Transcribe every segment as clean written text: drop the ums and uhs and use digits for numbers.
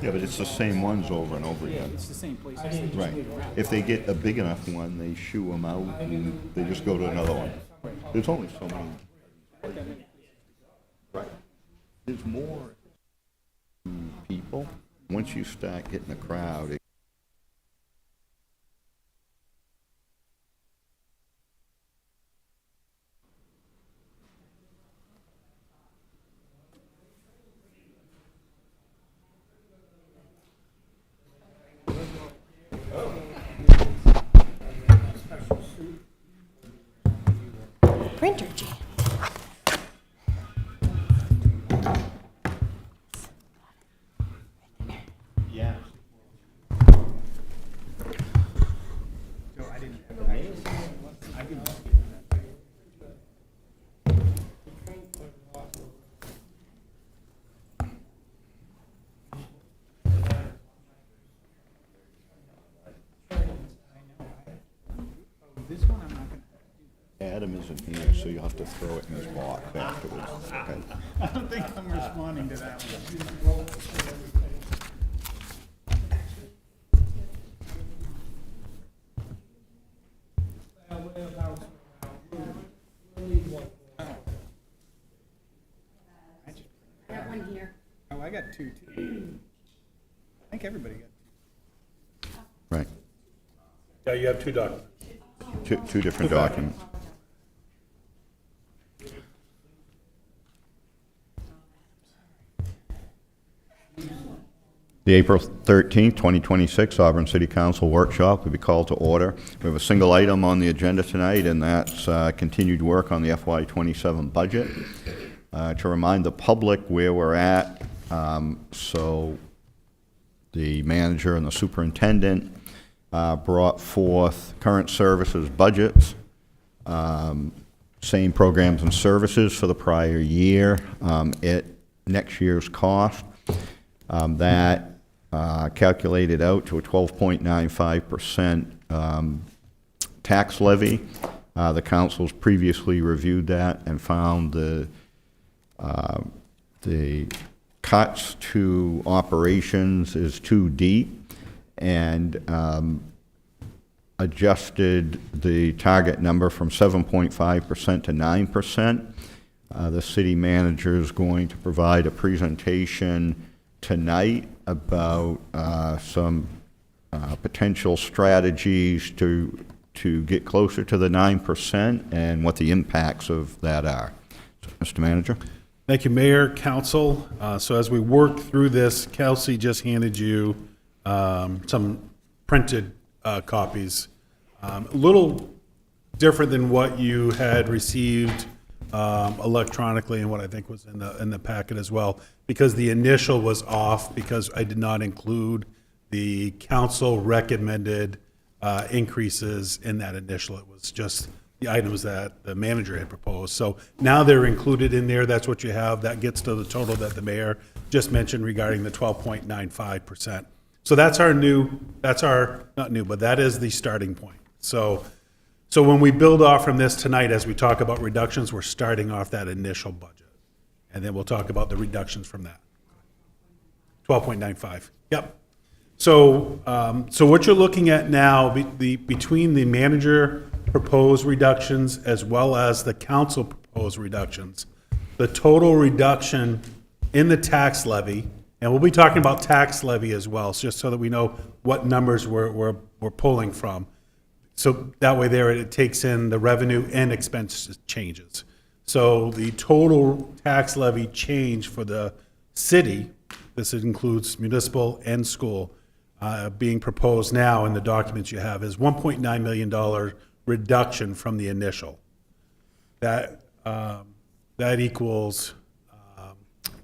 Yeah, but it's the same ones over and over Yeah, again. it's the same place. Right. If they get a big enough one, they shoo them out and they just go to another one. There's only so many. Right. There's more people. Once you start getting a crowd, Printer jam. Yeah. So I didn't. I didn't. This one I'm not gonna. Adam isn't here, so you'll have to throw it in his box afterwards. Okay. I don't think I'm responding to that one. I got one here. Oh, I got two too. I think everybody got two. Right. Yeah, you have two documents. Two different documents. The April 13th, 2026 Auburn City Council Workshop will be called to order. We have a single item on the agenda tonight, and that's continued work on the FY27 budget. To remind the public where we're at, so the manager and the superintendent brought forth current services budgets, same programs and services for the prior year at next year's cost. That calculated out to a 12.95% tax levy. The council's previously reviewed that and found the cuts to operations is too deep, and adjusted the target number from 7.5% to 9%. The city manager is going to provide a presentation tonight about some potential strategies to get closer to the 9% and what the impacts of that are. So, Mr. Manager? Thank you, Mayor, Council. So as we work through this, Kelsey just handed you some printed copies. A little different than what you had received electronically and what I think was in the packet as well, because the initial was off because I did not include the council recommended increases in that initial. It was just the items that the manager had proposed. So now they're included in there. That's what you have. That gets to the total that the mayor just mentioned regarding the 12.95%. So that's our not new, but that is the starting point. So when we build off from this tonight, as we talk about reductions, we're starting off that initial budget. And then we'll talk about the reductions from that. 12.95, yep. So what you're looking at now, between the manager proposed reductions as well as the council proposed reductions, the total reduction in the tax levy, and we'll be talking about tax levy as well, just so that we know what numbers we're pulling from. So that way there, it takes in the revenue and expense changes. So the total tax levy change for the city, this includes municipal and school, being proposed now in the documents you have, is $1.9 million reduction from the initial. That equals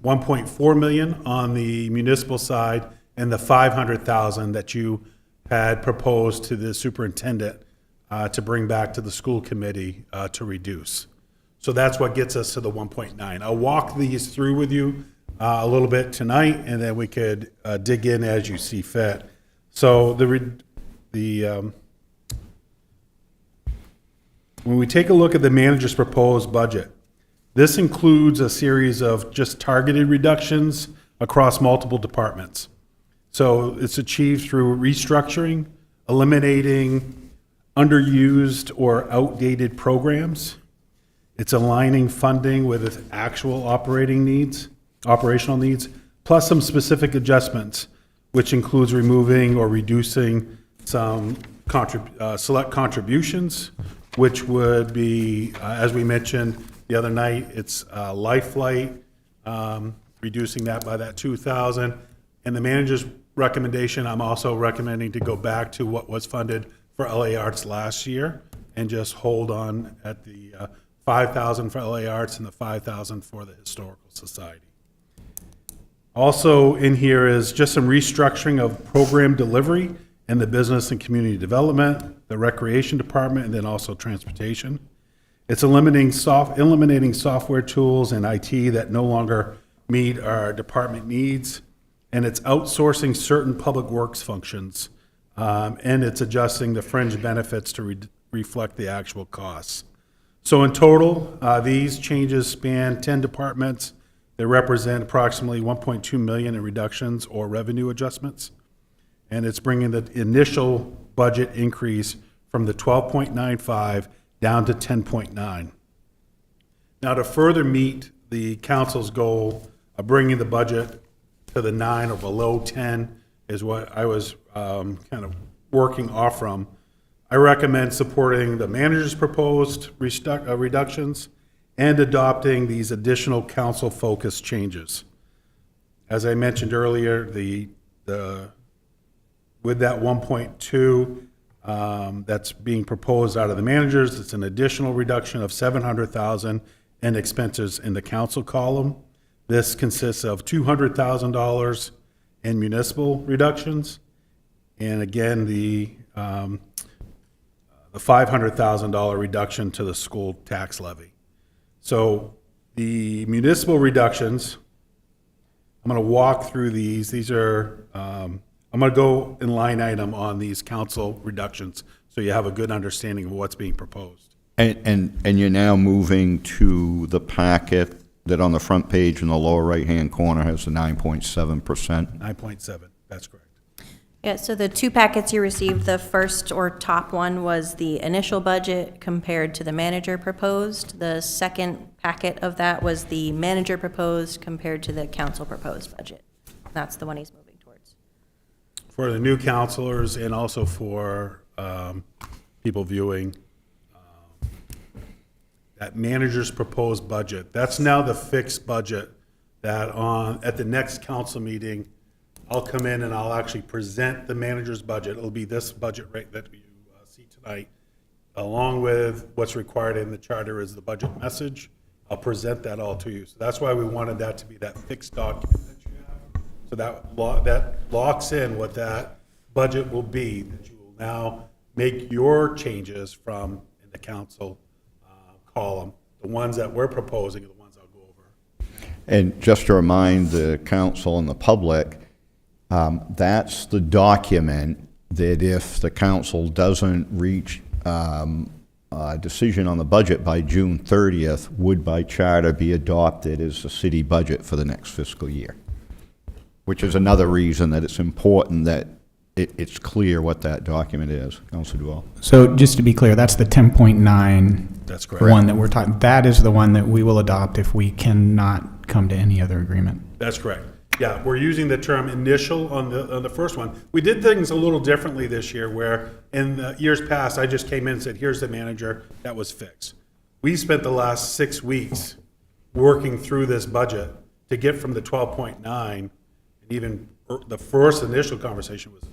1.4 million on the municipal side and the 500,000 that you had proposed to the superintendent to bring back to the school committee to reduce. So that's what gets us to the 1.9. I'll walk these through with you a little bit tonight, and then we could dig in as you see fit. So when we take a look at the manager's proposed budget, this includes a series of just targeted reductions across multiple departments. So it's achieved through restructuring, eliminating underused or outdated programs. It's aligning funding with its actual operational needs, plus some specific adjustments, which includes removing or reducing some select contributions, which would be, as we mentioned the other night, it's Life Flight, reducing that by that 2,000. And the manager's recommendation, I'm also recommending to go back to what was funded for LA Arts last year and just hold on at the 5,000 for LA Arts and the 5,000 for the Historical Society. Also in here is just some restructuring of program delivery and the business and community development, the recreation department, and then also transportation. It's eliminating software tools and IT that no longer meet our department needs, and it's outsourcing certain public works functions, and it's adjusting the fringe benefits to reflect the actual costs. So in total, these changes span 10 departments. They represent approximately 1.2 million in reductions or revenue adjustments. And it's bringing the initial budget increase from the 12.95 down to 10.9. Now, to further meet the council's goal of bringing the budget to the 9 or below 10 is what I was kind of working off from. I recommend supporting the manager's proposed reductions and adopting these additional council-focused changes. As I mentioned earlier, with that 1.2 that's being proposed out of the managers, it's an additional reduction of 700,000 in expenses in the council column. This consists of $200,000 in municipal reductions, and again, the $500,000 reduction to the school tax levy. So the municipal reductions, I'm going to walk through these. These are, I'm going to go in line item on these council reductions so you have a good understanding of what's being proposed. And you're now moving to the packet that on the front page in the lower right-hand corner has the 9.7%. 9.7, that's correct. Yeah, so the two packets you received, the first or top one was the initial budget compared to the manager proposed. The second packet of that was the manager proposed compared to the council proposed budget. That's the one he's moving towards. For the new counselors and also for people viewing, that manager's proposed budget, that's now the fixed budget that at the next council meeting, I'll come in and I'll actually present the manager's budget. It'll be this budget rate that you see tonight, along with what's required in the charter is the budget message. I'll present that all to you. So that's why we wanted that to be that fixed document that you have. So that locks in what that budget will be, that you will now make your changes from in the council column. The ones that we're proposing are the ones I'll go over. And just to remind the council and the public, that's the document that if the council doesn't reach a decision on the budget by June 30th, would by charter be adopted as the city budget for the next fiscal year. Which is another reason that it's important that it's clear what that document is. Councilor Duval. So just to be clear, that's the 10.9 That's correct. one that we're talking, that is the one that we will adopt if we cannot come to any other agreement. That's correct. Yeah, we're using the term initial on the first one. We did things a little differently this year where in the years past, I just came in and said, here's the manager, that was fixed. We spent the last 6 weeks working through this budget to get from the 12.9, and even the first initial conversation was 14%.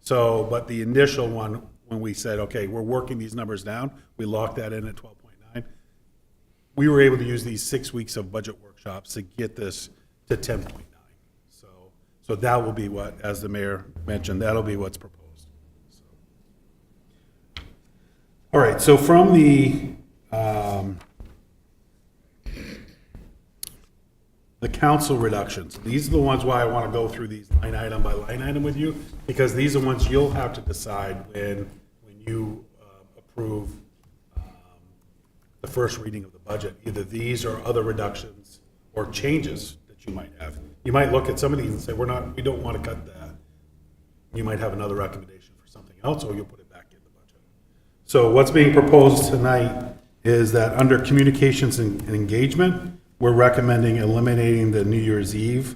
So, but the initial one, when we said, okay, we're working these numbers down, we locked that in at 12.9. We were able to use these 6 weeks of budget workshops to get this to 10.9. So that will be what, as the mayor mentioned, that'll be what's proposed. So. All right, so from the council reductions, these are the ones why I want to go through these line item by line item with you, because these are ones you'll have to decide when you approve the first reading of the budget. Either these or other reductions or changes that you might have. You might look at some of these and say, we don't want to cut that. You might have another recommendation for something else, or you'll put it back in the budget. So what's being proposed tonight is that under communications and engagement, we're recommending eliminating the New Year's Eve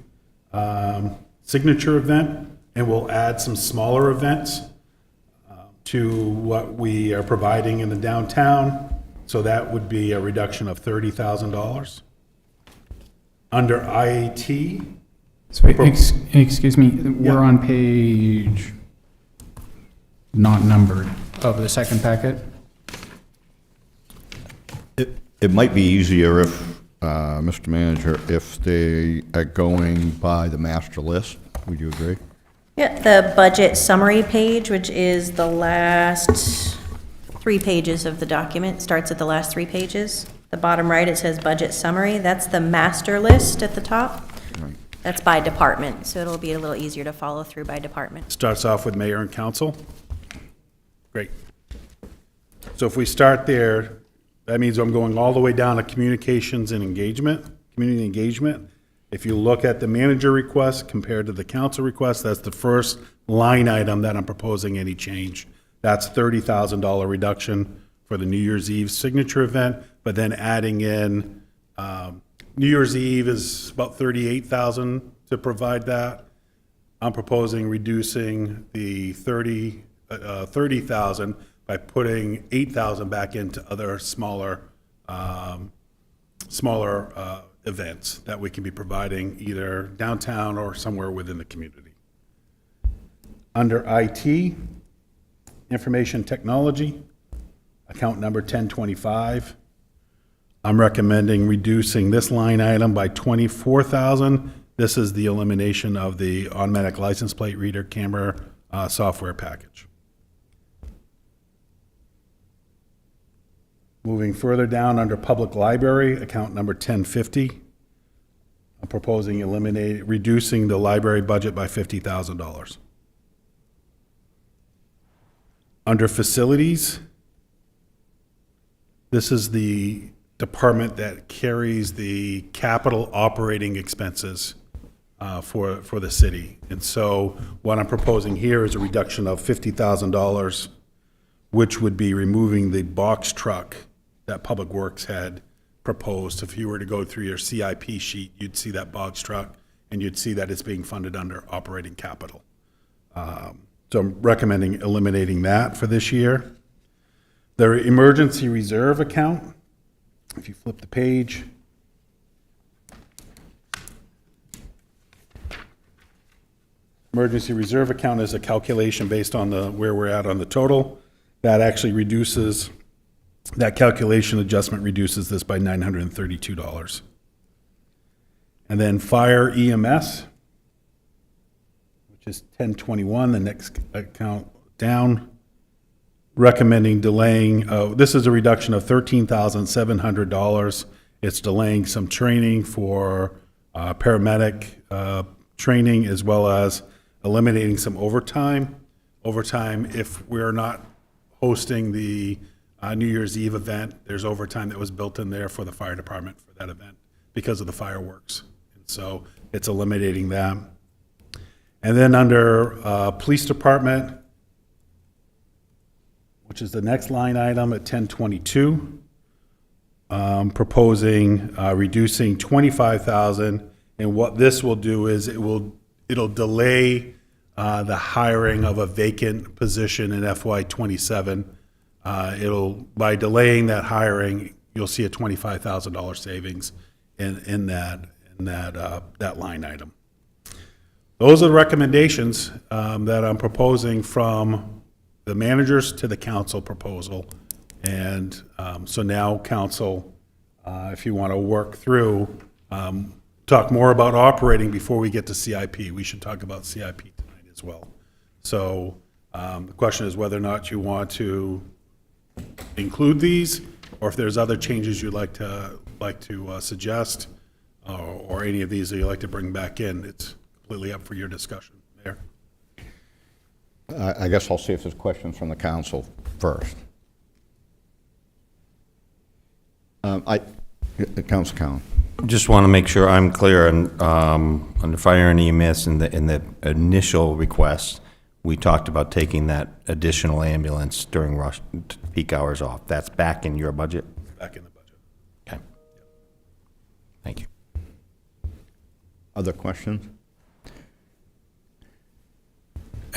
signature event, and we'll add some smaller events to what we are providing in the downtown. So that would be a reduction of $30,000. Under IAT, So, excuse me, we're on page not numbered of the second packet. It might be easier if, Mr. Manager, if they are going by the master list. Would you agree? Yeah, the budget summary page, which is the last 3 pages of the document, starts at the last 3 pages. The bottom right, it says budget summary. That's the master list at the top. Right. That's by department, so it'll be a little easier to follow through by department. starts off with mayor and council. Great. So if we start there, that means I'm going all the way down to communications and engagement, community engagement. If you look at the manager request compared to the council request, that's the first line item that I'm proposing any change. That's $30,000 reduction for the New Year's Eve signature event, but then adding in, New Year's Eve is about $38,000 to provide that. I'm proposing reducing the 30,000 by putting 8,000 back into other smaller events that we can be providing either downtown or somewhere within the community. Under IT, information technology, account number 1025, I'm recommending reducing this line item by 24,000. This is the elimination of the automatic license plate reader camera software package. Moving further down under public library, account number 1050, I'm proposing reducing the library budget by $50,000. Under facilities, this is the department that carries the capital operating expenses for the city. And so what I'm proposing here is a reduction of $50,000, which would be removing the box truck that Public Works had proposed. If you were to go through your CIP sheet, you'd see that box truck, and you'd see that it's being funded under operating capital. So I'm recommending eliminating that for this year. The emergency reserve account, if you flip the page, emergency reserve account is a calculation based on where we're at on the total. That actually reduces, that calculation adjustment reduces this by $932. And then fire EMS, which is 1021, the next account down, recommending delaying, this is a reduction of $13,700. It's delaying some training for paramedic training, as well as eliminating some overtime. Overtime, if we're not hosting the New Year's Eve event, there's overtime that was built in there for the fire department for that event because of the fireworks. And so it's eliminating that. And then under police department, which is the next line item at 1022, proposing reducing 25,000. And what this will do is it'll delay the hiring of a vacant position in FY27. By delaying that hiring, you'll see a $25,000 savings in that line item. Those are the recommendations that I'm proposing from the managers to the council proposal. And so now, council, if you want to work through, talk more about operating before we get to CIP. We should talk about CIP tonight as well. So the question is whether or not you want to include these, or if there's other changes you'd like to suggest, or any of these that you'd like to bring back in. It's completely up for your discussion. Mayor? I guess I'll see if there's questions from the council first. Council Cowan. Just want to make sure I'm clear on, under fire and EMS in the initial request, we talked about taking that additional ambulance during rush peak hours off. That's back in your budget? Back in the budget. Okay. Thank you. Other questions?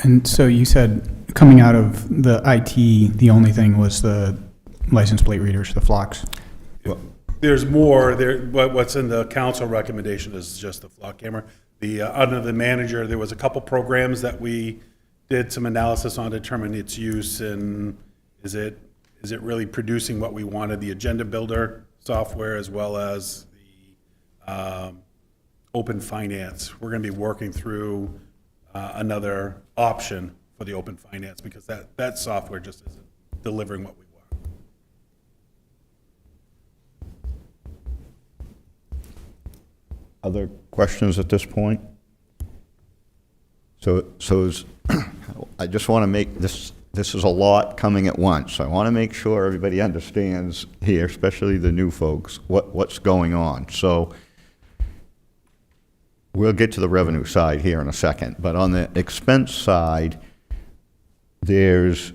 And so you said, coming out of the IT, the only thing was the license plate readers, the flocks? There's more, what's in the council recommendation is just the flock camera. Under the manager, there was a couple programs that we did some analysis on, determine its use, and is it really producing what we wanted, the agenda builder software, as well as the open finance. We're gonna be working through another option for the open finance, because that software just isn't delivering what we want. Other questions at this point? I just want to make this is a lot coming at once. I want to make sure everybody understands here, especially the new folks, what's going on. So we'll get to the revenue side here in a second, but on the expense side, there's,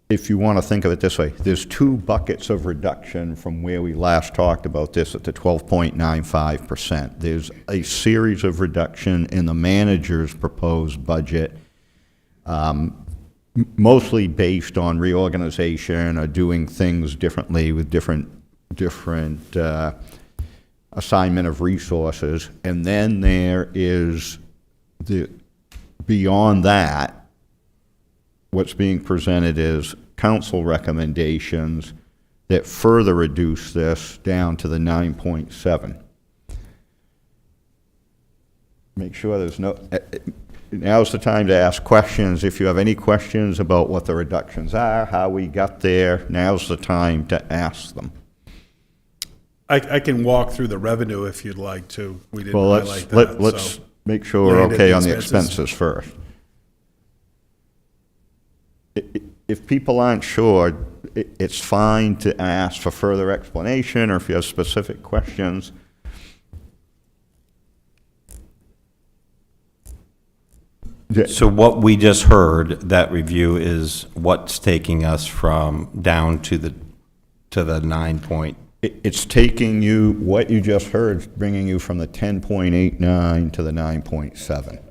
if you want to think of it this way, there's two buckets of reduction from where we last talked about this at the 12.95%. There's a series of reduction in the manager's proposed budget, mostly based on reorganization or doing things differently with different assignment of resources. And then there is beyond that, what's being presented is council recommendations that further reduce this down to the 9.7. Make sure there's now's the time to ask questions. If you have any questions about what the reductions are, how we got there, now's the time to ask them. I can walk through the revenue if you'd like to. We didn't Well, highlight that. let's so make sure we're landed okay on the expenses. expenses first. If people aren't sure, it's fine to ask for further explanation, or if you have specific questions. So what we just heard, that review is what's taking us from down to the 9 point. It's taking you, what you just heard, bringing you from the 10.89 to the 9.7.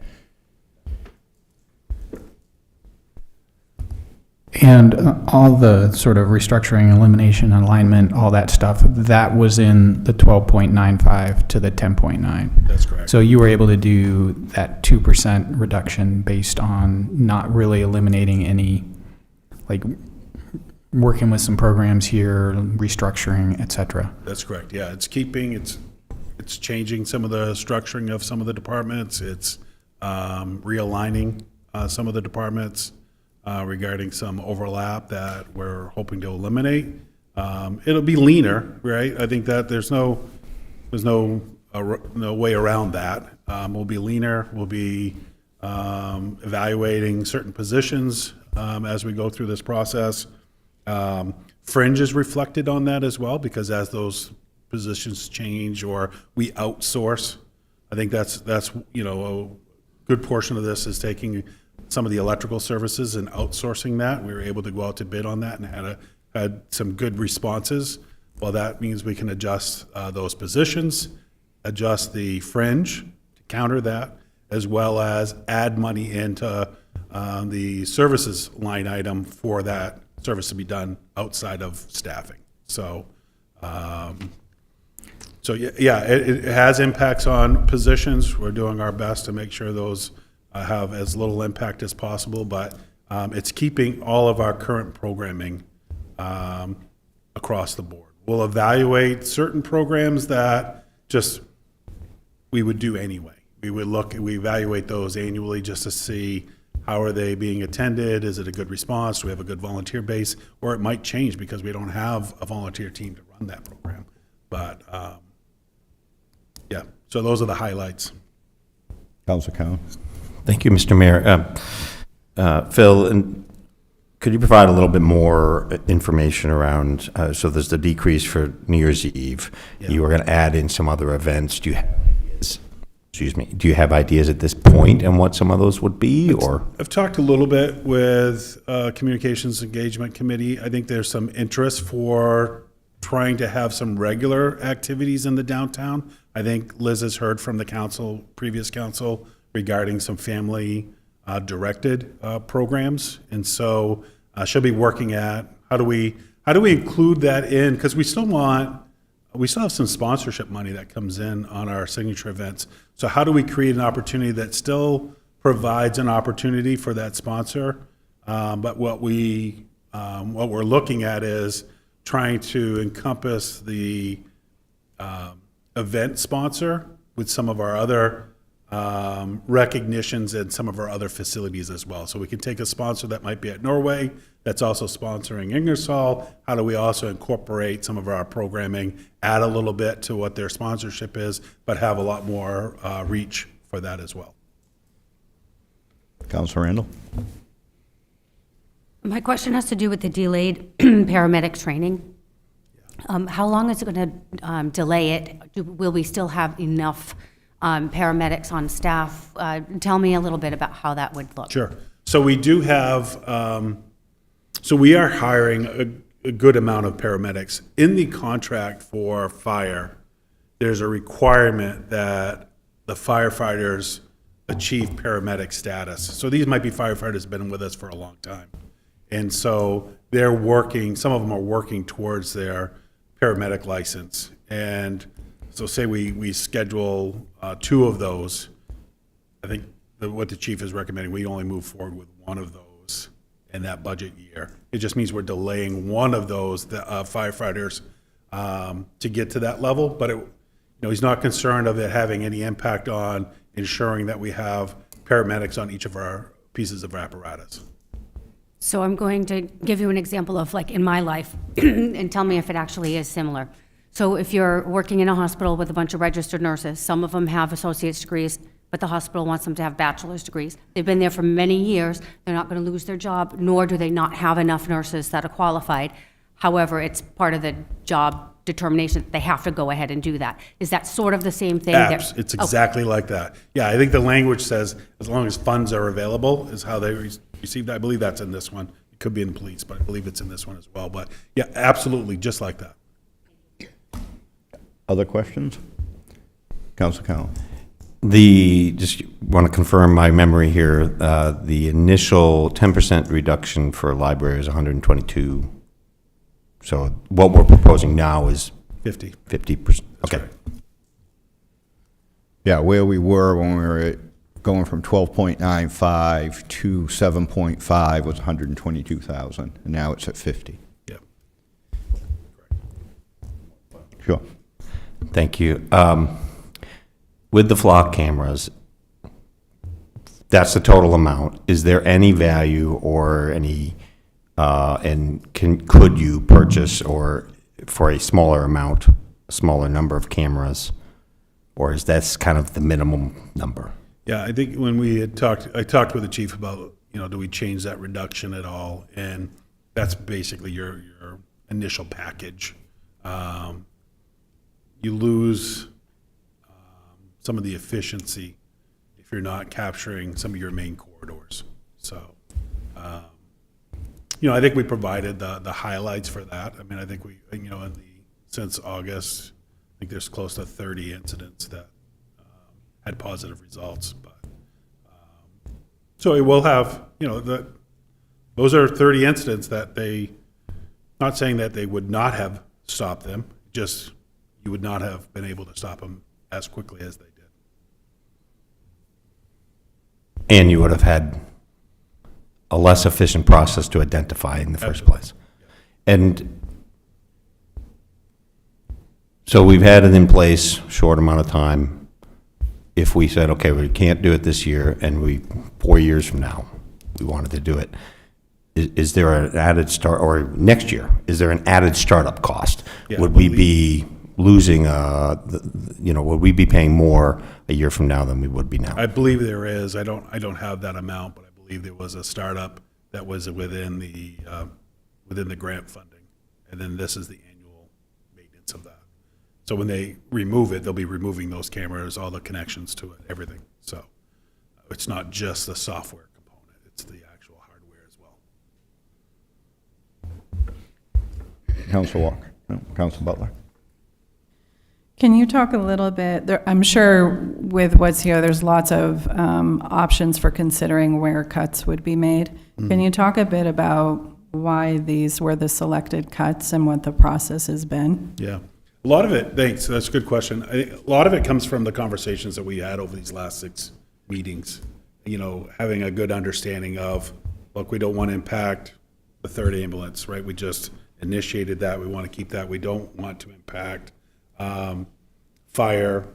And all the sort of restructuring, elimination, alignment, all that stuff, that was in the 12.95 to the 10.9. That's correct. So you were able to do that 2% reduction based on not really eliminating any, like, working with some programs here, restructuring, et cetera. That's correct. Yeah, it's changing some of the structuring of some of the departments. It's realigning some of the departments regarding some overlap that we're hoping to eliminate. It'll be leaner, right? I think that there's no way around that. We'll be leaner. We'll be evaluating certain positions as we go through this process. Fringe is reflected on that as well, because as those positions change or we outsource, I think that's a good portion of this is taking some of the electrical services and outsourcing that. We were able to go out to bid on that and had some good responses. Well, that means we can adjust those positions, adjust the fringe to counter that, as well as add money into the services line item for that service to be done outside of staffing. So, it has impacts on positions. We're doing our best to make sure those have as little impact as possible, but it's keeping all of our current programming across the board. We'll evaluate certain programs that just we would do anyway. We evaluate those annually just to see how are they being attended? Is it a good response? Do we have a good volunteer base? Or it might change because we don't have a volunteer team to run that program. But so those are the highlights. Councilor Cowan? Thank you, Mr. Mayor. Phil, Could you provide a little bit more information around, so there's the decrease for New Year's Eve. Yeah. You were going to add in some other events. Do you have ideas, excuse me, do you have ideas at this point on what some of those would be, or? I've talked a little bit with Communications Engagement Committee. I think there's some interest for trying to have some regular activities in the downtown. I think Liz has heard from the council, previous council, regarding some family directed programs. And so she'll be working at, how do we include that in? Because we still have some sponsorship money that comes in on our signature events. So how do we create an opportunity that still provides an opportunity for that sponsor? But what we're looking at is trying to encompass the event sponsor with some of our other recognitions and some of our other facilities as well. So we can take a sponsor that might be at Norway that's also sponsoring Ingersoll. How do we also incorporate some of our programming, add a little bit to what their sponsorship is, but have a lot more reach for that as well? Councilor Randall? My question has to do with the delayed paramedic training. How long is it going to delay it? Will we still have enough paramedics on staff? Tell me a little bit about how that would look. Sure. So we do have, so we are hiring a good amount of paramedics. In the contract for fire, there's a requirement that the firefighters achieve paramedic status. So these might be firefighters who've been with us for a long time. And so they're working, some of them are working towards their paramedic license. And so say we schedule 2 of those, I think what the chief is recommending, we only move forward with 1 of those in that budget year. It just means we're delaying 1 of those firefighters to get to that level, but he's not concerned of it having any impact on ensuring that we have paramedics on each of our pieces of apparatus. So I'm going to give you an example of, like, in my life, and tell me if it actually is similar. So if you're working in a hospital with a bunch of registered nurses, some of them have associate's degrees, but the hospital wants them to have bachelor's degrees. They've been there for many years. They're not going to lose their job, nor do they not have enough nurses that are qualified. However, it's part of the job determination that they have to go ahead and do that. Is that sort of the same thing? It's exactly like that. Yeah, I think the language says as long as funds are available is how they receive that. I believe that's in this one. It could be in police, but I believe it's in this one as well. But yeah, absolutely, just like that. Other questions? Councilor Cowan? Just want to confirm my memory here, the initial 10% reduction for library is 122. So what we're proposing now is 50. 50%. Okay. right. Yeah, where we were when we were going from 12.95 to 7.5 was 122,000, and now it's at 50. Yeah. Sure. Thank you. With the flock cameras, that's the total amount. Is there any value or any, and could you purchase or for a smaller amount, a smaller number of cameras, or is that kind of the minimum number? Yeah, I think when we had I talked with the chief about, do we change that reduction at all? And that's basically your initial package. You lose some of the efficiency if you're not capturing some of your main corridors. So, I think we provided the highlights for that. I mean, I think we, since August, I think there's close to 30 incidents that had positive results. But so it will have, those are 30 incidents that not saying that they would not have stopped them, just you would not have been able to stop them as quickly as they did. And you would have had a less efficient process to identify in the first place. And so we've had it in place, short amount of time. If we said, okay, we can't do it this year, and 4 years from now, we wanted to do it, is there an added or next year, is there an added startup cost? Yeah, would we be losing, would we be paying more a year from now than we would be now? I believe there is. I don't have that amount, but I believe there was a startup that was within the grant funding. And then this is the annual maintenance of that. So when they remove it, they'll be removing those cameras, all the connections to it, everything. So it's not just the software component, it's the actual hardware as well. Council Walker? No, Council Butler? Can you talk a little bit, I'm sure with what's here, there's lots of options for considering where cuts would be made. Can you talk a bit about why these were the selected cuts and what the process has been? Yeah. A lot of it, thanks, that's a good question. A lot of it comes from the conversations that we had over these last 6 meetings. You know, having a good understanding of, look, we don't want to impact the 3rd ambulance, right? We just initiated that, we want to keep that. We don't want to impact fire,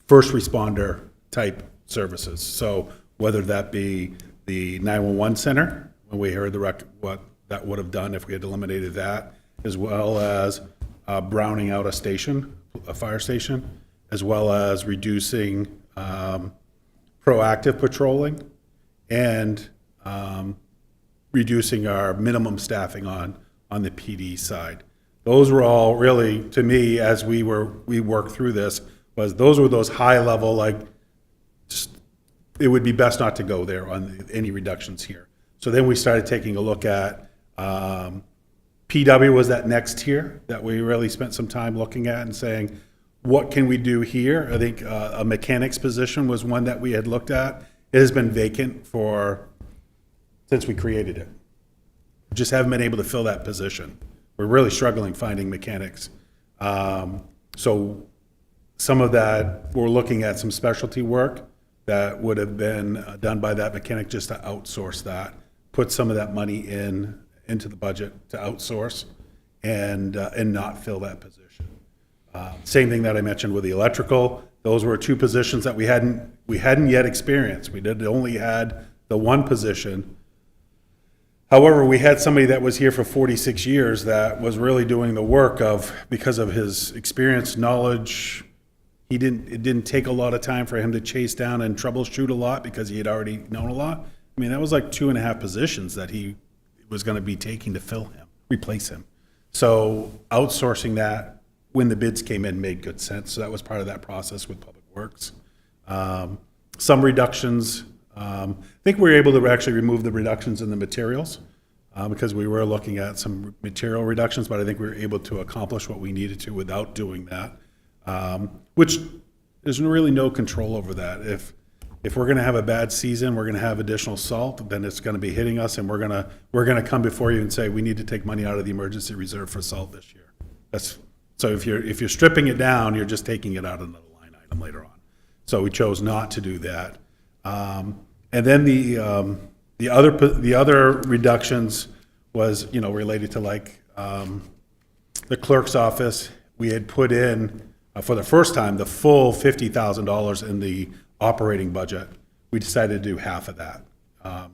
first responder type services. So whether that be the 911 center, when we heard what that would have done if we had eliminated that, as well as browning out a station, a fire station, as well as reducing proactive patrolling and reducing our minimum staffing on the PD side. Those were all really, to me, as we worked through this, those were those high level, like, just, it would be best not to go there on any reductions here. So then we started taking a look at, PW was that next tier that we really spent some time looking at and saying, what can we do here? I think a mechanic's position was one that we had looked at. It has been vacant since we created it. Just haven't been able to fill that position. We're really struggling finding mechanics. So some of that, we're looking at some specialty work that would have been done by that mechanic, just to outsource that, put some of that money into the budget to outsource and not fill that position. Same thing that I mentioned with the electrical. Those were 2 positions that we hadn't yet experienced. We only had the 1 position. However, we had somebody that was here for 46 years that was really doing the work because of his experience, knowledge. It didn't take a lot of time for him to chase down and troubleshoot a lot because he had already known a lot. I mean, that was like 2.5 positions that he was going to be taking to replace him. So outsourcing that when the bids came in made good sense. So that was part of that process with Public Works. Some reductions. I think we were able to actually remove the reductions in the materials because we were looking at some material reductions, but I think we were able to accomplish what we needed to without doing that, which there's really no control over that. If we're going to have a bad season, we're going to have additional salt, then it's going to be hitting us, and we're going to come before you and say we need to take money out of the emergency reserve for salt this year. So if you're stripping it down, you're just taking it out of another line item later on. So we chose not to do that. And then the other reductions was, related to like the clerk's office. We had put in for the first time the full $50,000 in the operating budget. We decided to do half of that. I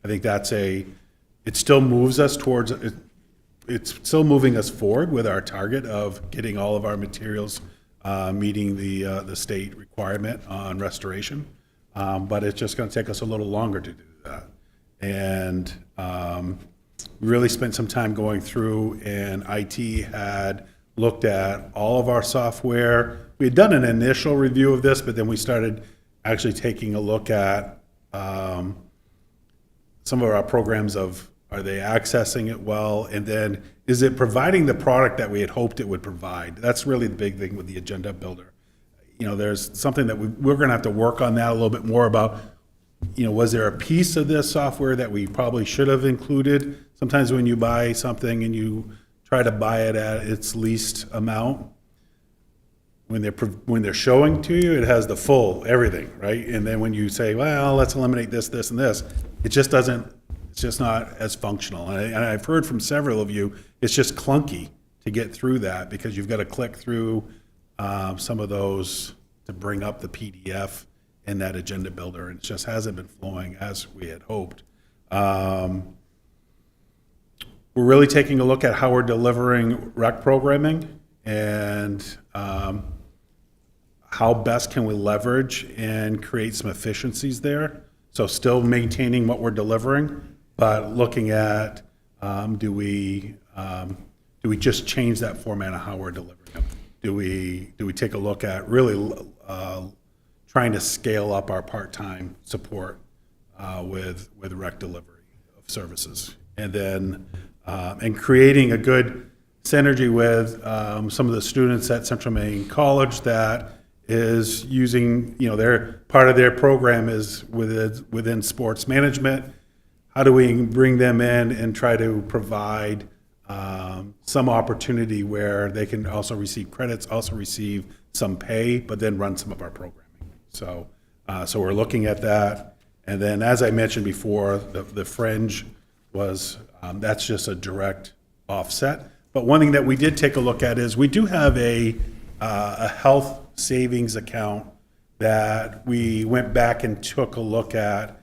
think it still moves us towards. It's still moving us forward with our target of getting all of our materials meeting the state requirement on restoration. But it's just going to take us a little longer to do that. And we really spent some time going through, and IT had looked at all of our software. We had done an initial review of this, but then we started actually taking a look at some of our programs are they accessing it well? And then is it providing the product that we had hoped it would provide? That's really the big thing with the agenda builder. There's something that we're going to have to work on that a little bit more about, was there a piece of this software that we probably should have included? Sometimes when you buy something and you try to buy it at its least amount, when they're showing to you, it has the full everything, right? And then when you say, well, let's eliminate this, this, and this, it's just not as functional. And I've heard from several of you, it's just clunky to get through that because you've got to click through some of those to bring up the PDF in that agenda builder, and it just hasn't been flowing as we had hoped. We're really taking a look at how we're delivering rec programming and how best can we leverage and create some efficiencies there. So still maintaining what we're delivering, but looking at, do we just change that format of how we're delivering them? Do we take a look at really trying to scale up our part-time support with rec delivery of services? And then, and creating a good synergy with some of the students at Central Maine College that is using, their, part of their program is within sports management. How do we bring them in and try to provide some opportunity where they can also receive credits, also receive some pay, but then run some of our programming? So, so we're looking at that. And then, as I mentioned before, the fringe was, that's just a direct offset. But one thing that we did take a look at is we do have a health savings account that we went back and took a look at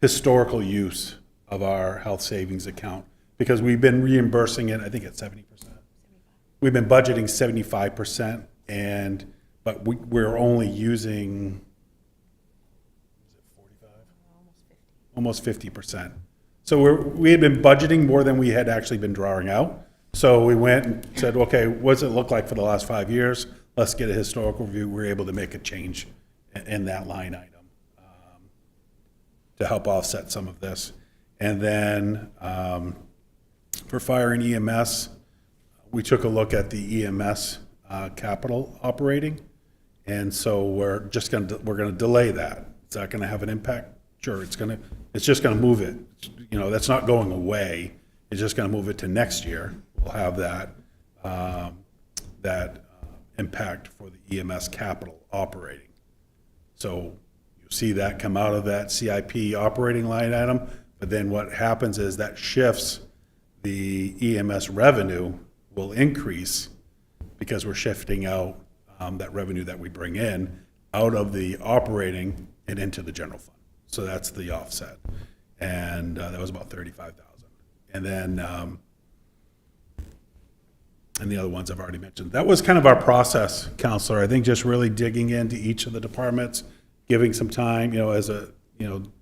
historical use of our health savings account, because we've been reimbursing it, I think at 70%. We've been budgeting 75%, but we're only using, is it 45? Almost 50%. So we had been budgeting more than we had actually been drawing out. So we went and said, okay, what does it look like for the last 5 years? Let's get a historical review. We were able to make a change in that line item to help offset some of this. And then for fire and EMS, we took a look at the EMS capital operating. And so we're gonna delay that. Is that gonna have an impact? Sure, it's just gonna move it. That's not going away. It's just gonna move it to next year. We'll have that impact for the EMS capital operating. So you see that come out of that CIP operating line item, but then what happens is that shifts the EMS revenue will increase because we're shifting out that revenue that we bring in out of the operating and into the general fund. So that's the offset. And that was about 35,000. And then, and the other ones I've already mentioned. That was kind of our process, Counselor. I think just really digging into each of the departments, giving some time,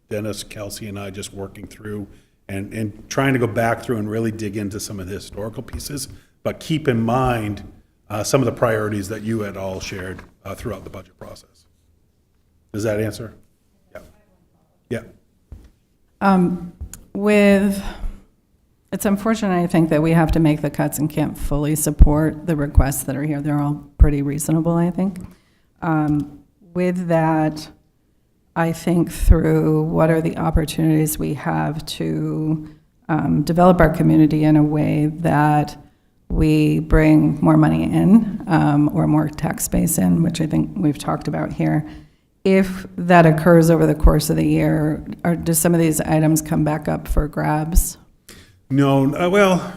Dennis, Kelsey, and I just working through and trying to go back through and really dig into some of the historical pieces, but keep in mind some of the priorities that you had all shared throughout the budget process. Does that answer? Yeah. It's unfortunate, I think, that we have to make the cuts and can't fully support the requests that are here. They're all pretty reasonable, I think. With that, I think through what are the opportunities we have to develop our community in a way that we bring more money in or more tax base in, which I think we've talked about here. If that occurs over the course of the year, do some of these items come back up for grabs? No, well,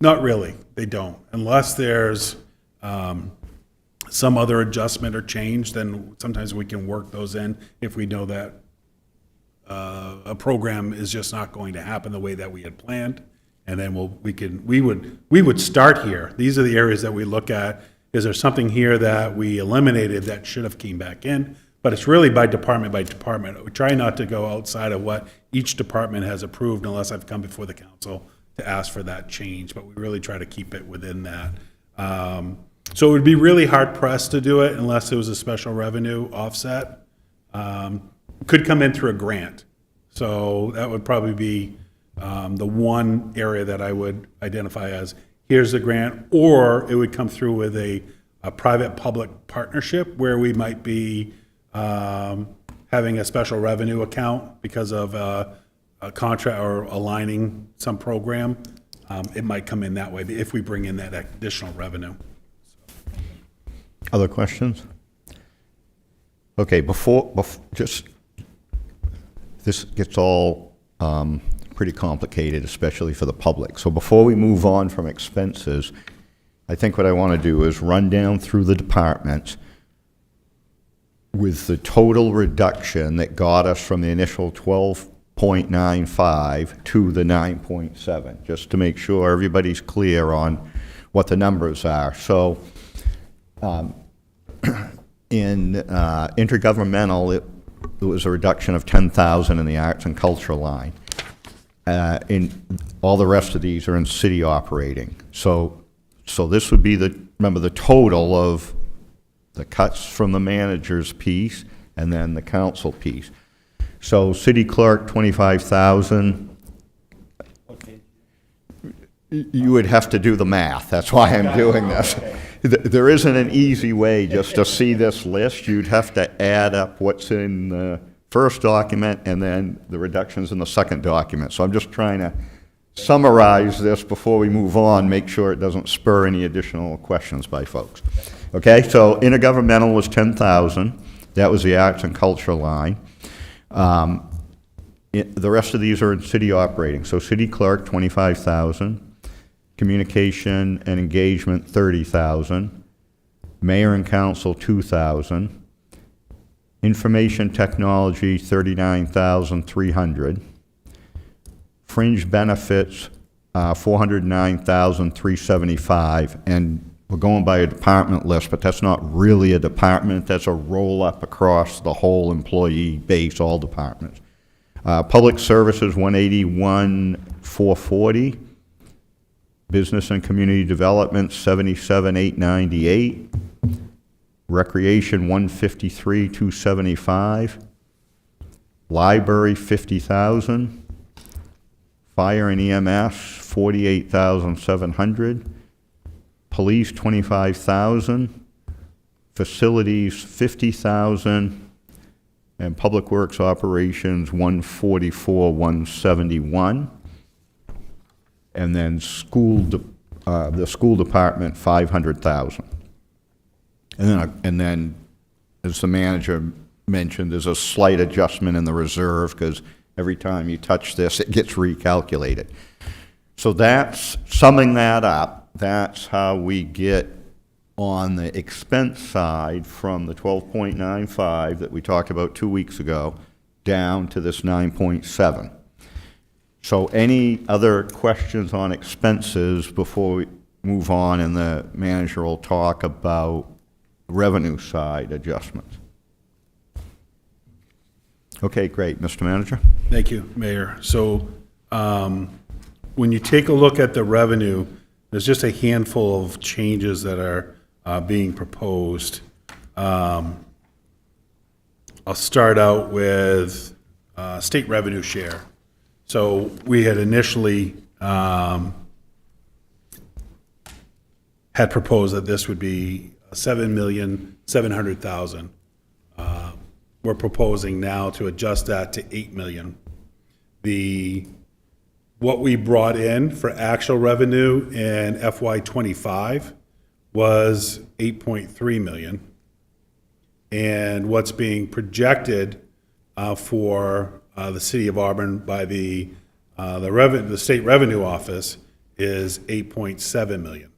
not really. They don't. Unless there's some other adjustment or change, then sometimes we can work those in if we know that a program is just not going to happen the way that we had planned. And then we would start here. These are the areas that we look at. Is there something here that we eliminated that should have came back in? But it's really by department by department. We try not to go outside of what each department has approved unless I've come before the council to ask for that change, but we really try to keep it within that. So it would be really hard pressed to do it unless it was a special revenue offset. Could come in through a grant. So that would probably be the one area that I would identify as here's the grant, or it would come through with a private-public partnership where we might be having a special revenue account because of a contract or aligning some program. It might come in that way if we bring in that additional revenue. Other questions? Okay, just, this gets all pretty complicated, especially for the public. So before we move on from expenses, I think what I want to do is run down through the departments with the total reduction that got us from the initial 12.95 to the 9.7, just to make sure everybody's clear on what the numbers are. So in intergovernmental, there was a reduction of 10,000 in the arts and culture line. In all the rest of these are in city operating. So this would be remember the total of the cuts from the manager's piece and then the council piece. So city clerk, 25,000. You would have to do the math. That's why I'm doing this. There isn't an easy way just to see this list. You'd have to add up what's in the first document and then the reductions in the second document. So I'm just trying to summarize this before we move on, make sure it doesn't spur any additional questions by folks. Okay, so intergovernmental was 10,000. That was the arts and culture line. The rest of these are in city operating. So city clerk, 25,000. Communication and engagement, 30,000. Mayor and council, 2,000. Information technology, 39,300. Fringe benefits, 409,375. And we're going by a department list, but that's not really a department. That's a roll-up across the whole employee base, all departments. Public services, 181,440. Business and community development, 77,898. Recreation, 153,275. Library, 50,000. Fire and EMS, 48,700. Police, 25,000. Facilities, 50,000. And Public Works Operations, 144,171. And then the school department, 500,000. And then, as the manager mentioned, there's a slight adjustment in the reserve because every time you touch this, it gets recalculated. So that's, summing that up, that's how we get on the expense side from the 12.95 that we talked about 2 weeks ago down to this 9.7. So any other questions on expenses before we move on, and the manager will talk about revenue side adjustments? Okay, great. Mr. Manager? Thank you, Mayor. So when you take a look at the revenue, there's just a handful of changes that are being proposed. I'll start out with state revenue share. So we had initially had proposed that this would be $7,700,000. We're proposing now to adjust that to $8 million. What we brought in for actual revenue in FY25 was $8.3 million. And what's being projected for the City of Auburn by the State Revenue Office is $8.7 million.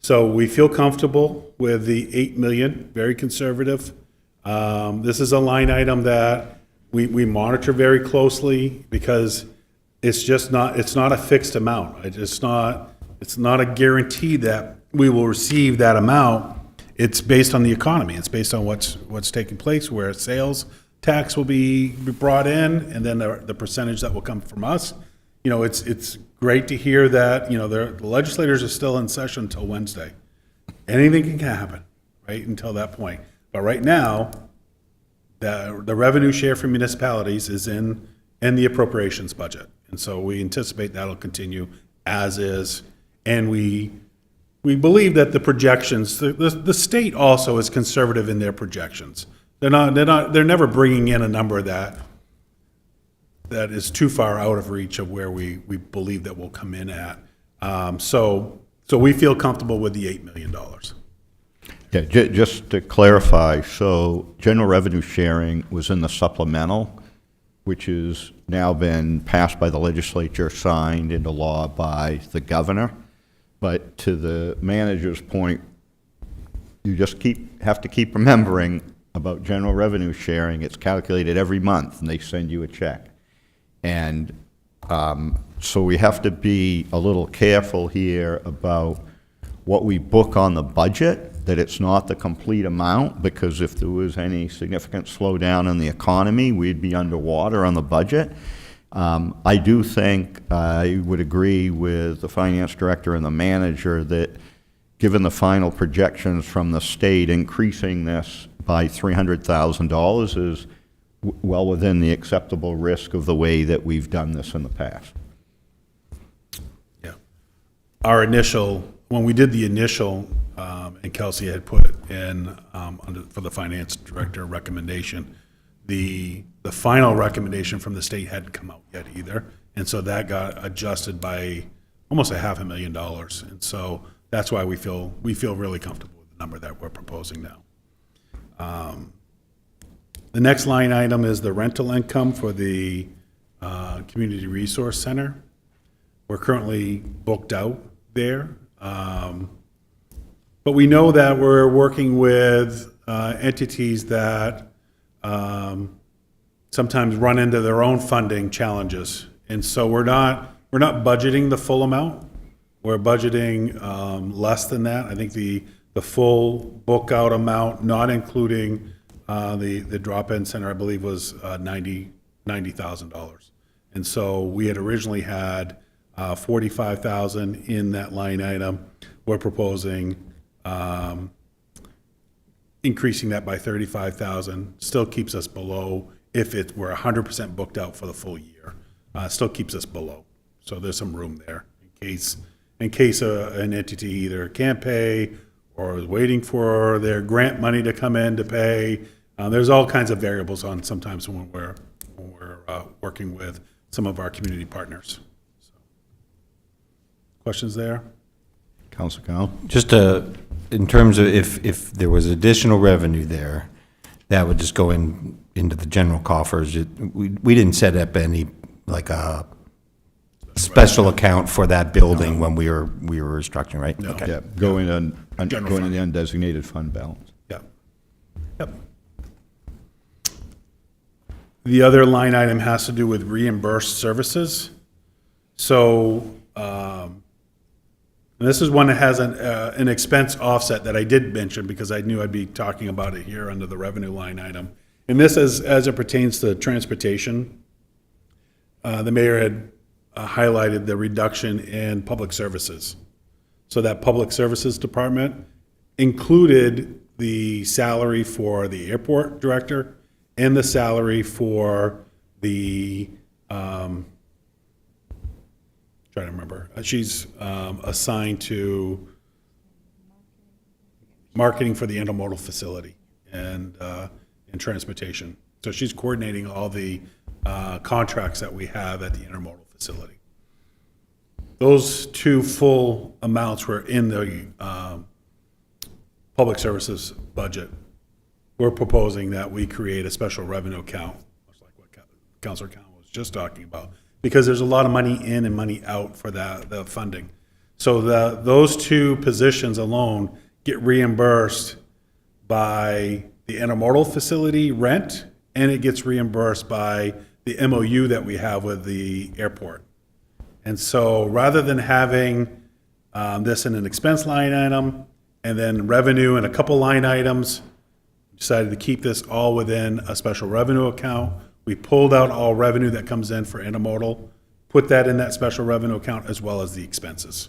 So we feel comfortable with the $8 million, very conservative. This is a line item that we monitor very closely because it's not a fixed amount. It's not a guarantee that we will receive that amount. It's based on the economy. It's based on what's taking place, where sales tax will be brought in, and then the percentage that will come from us. You know, it's great to hear that, you know, the legislators are still in session until Wednesday. Anything can happen, right, until that point. But right now, the revenue share for municipalities is in the appropriations budget. And so we anticipate that'll continue as is. And we believe that the projections, the state also is conservative in their projections. They're never bringing in a number that is too far out of reach of where we believe that we'll come in at. So we feel comfortable with the $8 million. Yeah, just to clarify, so general revenue sharing was in the supplemental, which has now been passed by the legislature, signed into law by the governor. But to the manager's point, you just have to keep remembering about general revenue sharing. It's calculated every month, and they send you a check. And so we have to be a little careful here about what we book on the budget that it's not the complete amount, because if there was any significant slowdown in the economy, we'd be underwater on the budget. I do think I would agree with the finance director and the manager that, given the final projections from the state, increasing this by $300,000 is well within the acceptable risk of the way that we've done this in the past. Yeah. Our initial, when we did the initial, and Kelsey had put in for the finance director recommendation, the final recommendation from the state hadn't come out yet either, and so that got adjusted by almost $500,000, and so that's why we feel really comfortable with the number that we're proposing now. The next line item is the rental income for the Community Resource Center. We're currently booked out there. But we know that we're working with entities that sometimes run into their own funding challenges. And so we're not budgeting the full amount. We're budgeting less than that. I think the full book out amount, not including the drop-in center, I believe was $90,000. And so we had originally had $45,000 in that line item. We're proposing increasing that by $35,000. Still keeps us below, if it were 100% booked out for the full year, still keeps us below. So there's some room there in case an entity either can't pay or is waiting for their grant money to come in to pay. There's all kinds of variables on sometimes when we're working with some of our community partners. So, questions there? Councilor Connell? Just in terms of if there was additional revenue there, that would just go into the general coffers. We didn't set up any, like a special account for that building when we were restructuring, right? No. Okay. Yeah, go in the General undesignated fund balance. Yeah. Yep. The other line item has to do with reimbursed services. So, and this is one that has an expense offset that I did mention because I knew I'd be talking about it here under the revenue line item. And this is as it pertains to transportation. The mayor had highlighted the reduction in public services. So that public services department included the salary for the airport director and the salary for the, trying to remember, she's assigned to marketing for the intermodal facility and transportation. So she's coordinating all the contracts that we have at the intermodal facility. Those two full amounts were in the public services budget. We're proposing that we create a special revenue account, much like what Councilor Connell was just talking about, because there's a lot of money in and money out for the funding. So those two positions alone get reimbursed by the intermodal facility rent, and it gets reimbursed by the MOU that we have with the airport. And so rather than having this in an expense line item and then revenue in a couple line items, we decided to keep this all within a special revenue account. We pulled out all revenue that comes in for intermodal, put that in that special revenue account as well as the expenses.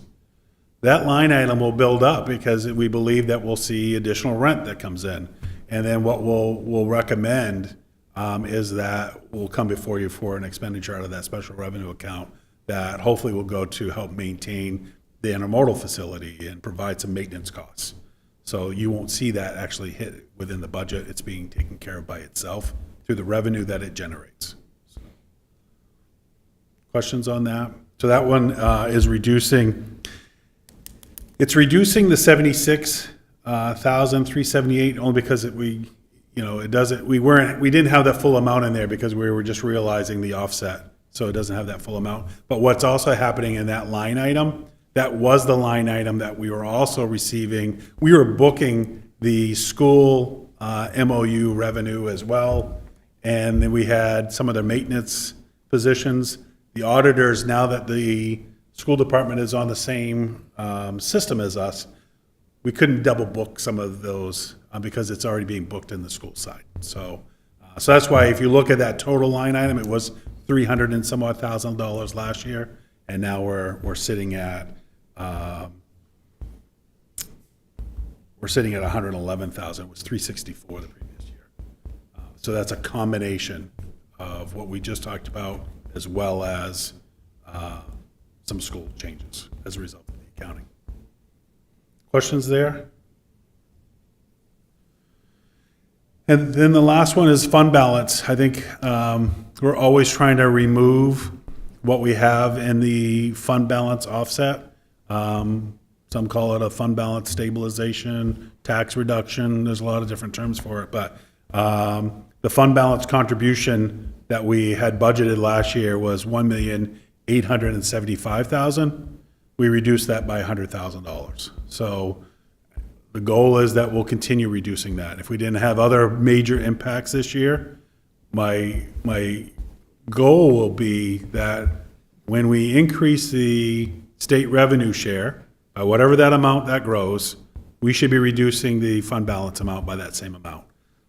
That line item will build up because we believe that we'll see additional rent that comes in. And then what we'll recommend is that we'll come before you for an expenditure out of that special revenue account that hopefully will go to help maintain the intermodal facility and provide some maintenance costs. So you won't see that actually hit within the budget. It's being taken care of by itself through the revenue that it generates. So, questions on that? So that one is reducing. It's reducing the 76,378 only because we didn't have that full amount in there because we were just realizing the offset. So it doesn't have that full amount. But what's also happening in that line item, that was the line item that we were also receiving. We were booking the school MOU revenue as well. And then we had some of the maintenance positions. The auditors, now that the school department is on the same system as us, we couldn't double book some of those because it's already being booked in the school side. So that's why if you look at that total line item, it was 300 and some odd $1,000 last year, and now we're sitting at 111,000. It was 364 the previous year. So that's a combination of what we just talked about, as well as some school changes as a result of the accounting. Questions there? And then the last one is fund balance. I think we're always trying to remove what we have in the fund balance offset. Some call it a fund balance stabilization, tax reduction. There's a lot of different terms for it, but the fund balance contribution that we had budgeted last year was $1,875,000. We reduced that by $100,000. So the goal is that we'll continue reducing that. If we didn't have other major impacts this year, my goal will be that when we increase the state revenue share, by whatever that amount that grows, we should be reducing the fund balance amount by that same amount.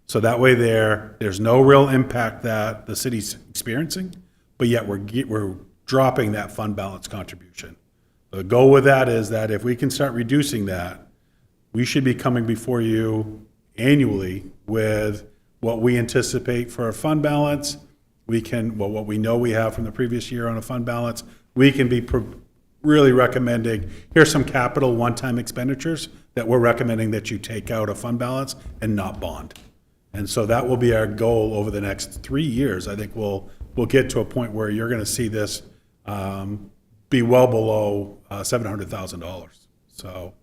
So that way there's no real impact that the city's experiencing, but yet we're dropping that fund balance contribution. The goal with that is that if we can start reducing that, we should be coming before you annually with what we anticipate for a fund balance. What we know we have from the previous year on a fund balance, we can be really recommending, here's some capital one-time expenditures that we're recommending that you take out of fund balance and not bond. And so that will be our goal over the next 3 years. I think we'll get to a point where you're going to see this be well below $700,000. So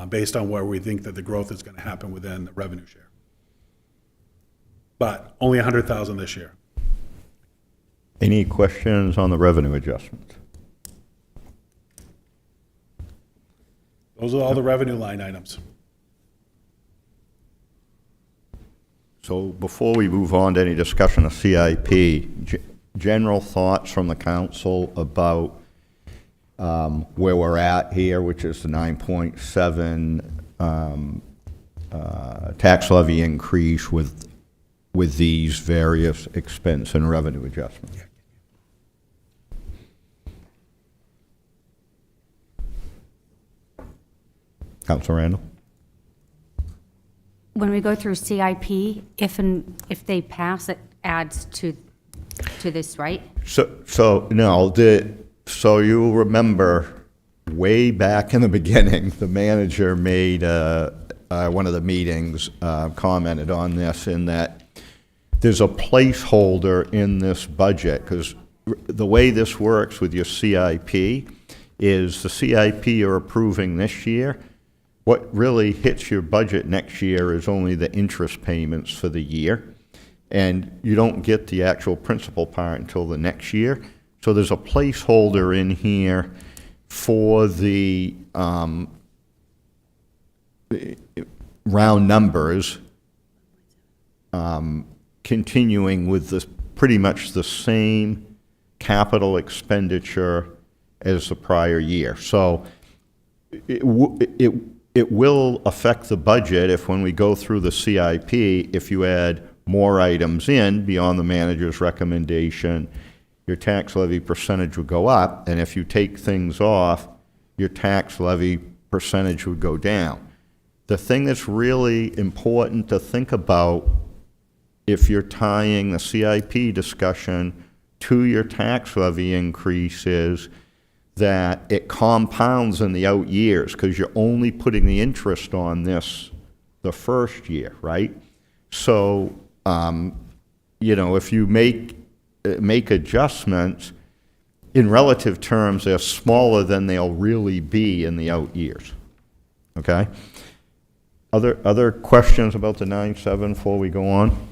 based on where we think that the growth is going to happen within the revenue share. But only $100,000 this year. Any questions on the revenue adjustment? Those are all the revenue line items. So before we move on to any discussion of CIP, general thoughts from the council about where we're at here, which is the 9.7 tax levy increase with these various expense and revenue adjustments. Council Randall? When we go through CIP, if they pass, it adds to this, right? So you'll remember way back in the beginning, the manager made one of the meetings commented on this, in that there's a placeholder in this budget, because the way this works with your CIP is the CIP you're approving this year. What really hits your budget next year is only the interest payments for the year, and you don't get the actual principal part until the next year. So there's a placeholder in here for the round numbers, continuing with pretty much the same capital expenditure as the prior year. So it will affect the budget if, when we go through the CIP, if you add more items in beyond the manager's recommendation, your tax levy percentage would go up, and if you take things off, your tax levy percentage would go down. The thing that's really important to think about, if you're tying the CIP discussion to your tax levy increase, is that it compounds in the out years, because you're only putting the interest on this the first year, right? So, if you make adjustments, in relative terms, they're smaller than they'll really be in the out years, okay? Other questions about the 9.7 before we go on?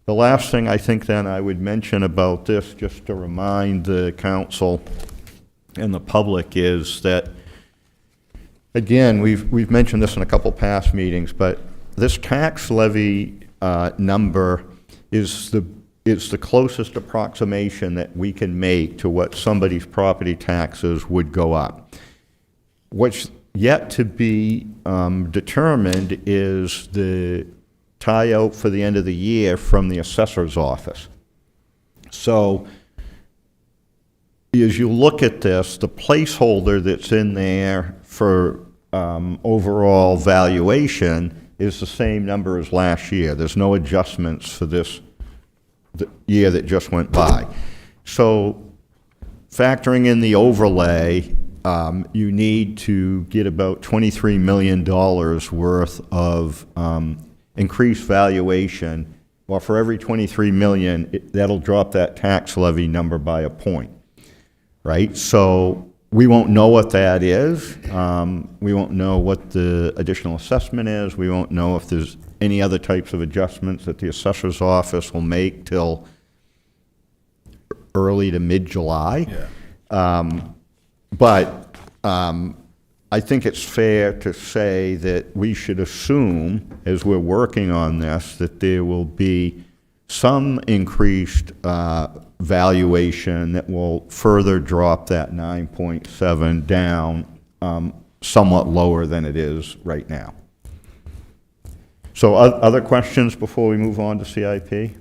The last thing I think then I would mention about this, just to remind the council and the public, is that, again, we've mentioned this in a couple past meetings, but this tax levy number is the closest approximation that we can make to what somebody's property taxes would go up. yet to be determined is the tie-out for the end of the year from the assessor's office. So as you look at this, the placeholder that's in there for overall valuation is the same number as last year. There's no adjustments for this the year that just went by. So factoring in the overlay, you need to get about $23 million worth of increased valuation. Well, for every 23 million, that'll drop that tax levy number by a point, right? So we won't know what that is. We won't know what the additional assessment is. We won't know if there's any other types of adjustments that the assessor's office will make till early to mid-July. Yeah. But I think it's fair to say that we should assume, as we're working on this, that there will be some increased valuation that will further drop that 9.7 down somewhat lower than it is right now. So other questions before we move on to CIP?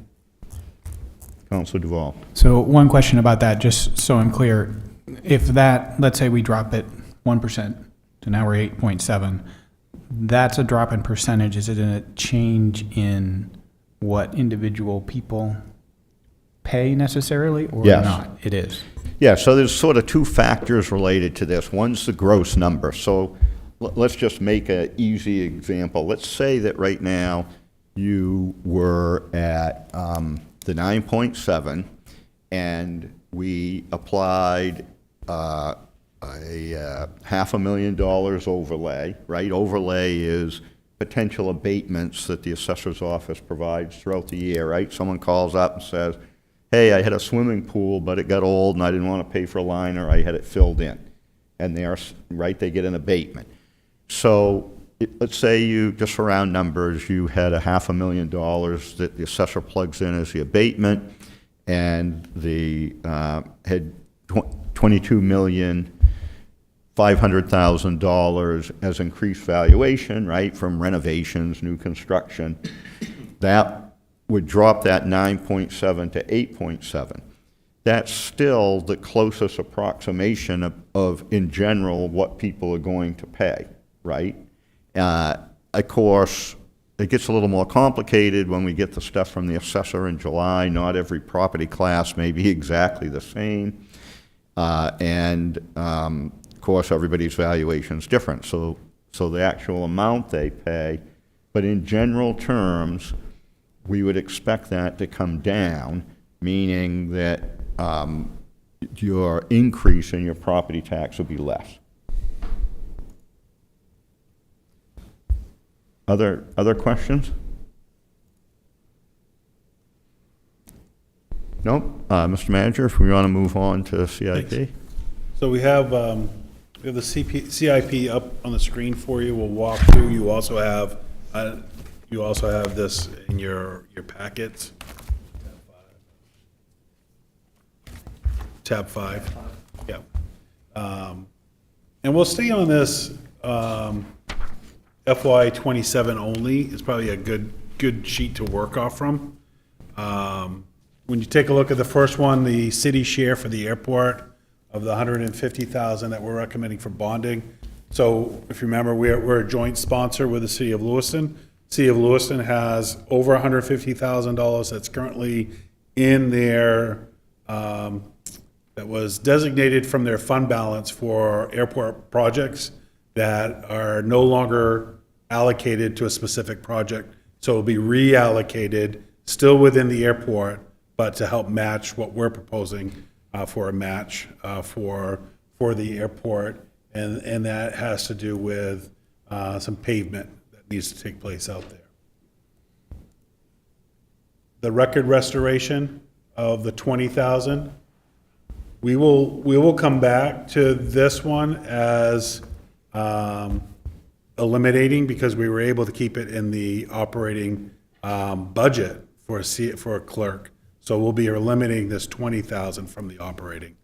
Councilor Duval. So one question about that, just so I'm clear. If that, let's say we drop it 1%, so now we're 8.7, that's a drop in percentage. Is it a change in what individual people pay necessarily or Yes. not? It is. Yeah, so there's sort of two factors related to this. One's the gross number. So let's just make an easy example. Let's say that right now you were at the 9.7 and we applied a $500,000 overlay, right? Overlay is potential abatements that the assessor's office provides throughout the year, right? Someone calls up and says, hey, I had a swimming pool, but it got old and I didn't want to pay for a liner, I had it filled in. And they're, right, they get an abatement. So let's say you, just for round numbers, you had a $500,000 that the assessor plugs in as the abatement, and the had $22,500,000 as increased valuation, right, from renovations, new construction. That would drop that 9.7 to 8.7. That's still the closest approximation of in general, what people are going to pay, right? Of course, it gets a little more complicated when we get the stuff from the assessor in July. Not every property class may be exactly the same. Of course, everybody's valuation is different. So the actual amount they pay, but in general terms, we would expect that to come down, meaning that your increase in your property tax will be less. Other questions? Nope. Mr. Manager, if we want to move on to CIP. Thanks. So we have the CIP up on the screen for you. We'll walk through. You also have this in your packets. Tab 5. Yeah. And we'll stay on this FY '27 only. It's probably a good sheet to work off from. When you take a look at the first one, the city share for the airport of the $150,000 that we're recommending for bonding. So if you remember, we're a joint sponsor with the City of Lewiston. City of Lewiston has over $150,000 that's currently in their, that was designated from their fund balance for airport projects that are no longer allocated to a specific project. So it'll be reallocated, still within the airport, but to help match what we're proposing for a match for the airport. And that has to do with some pavement that needs to take place out there. The record restoration of the 20,000, we will come back to this one as eliminating, because we were able to keep it in the operating budget for a clerk. So we'll be eliminating this 20,000 from the operating.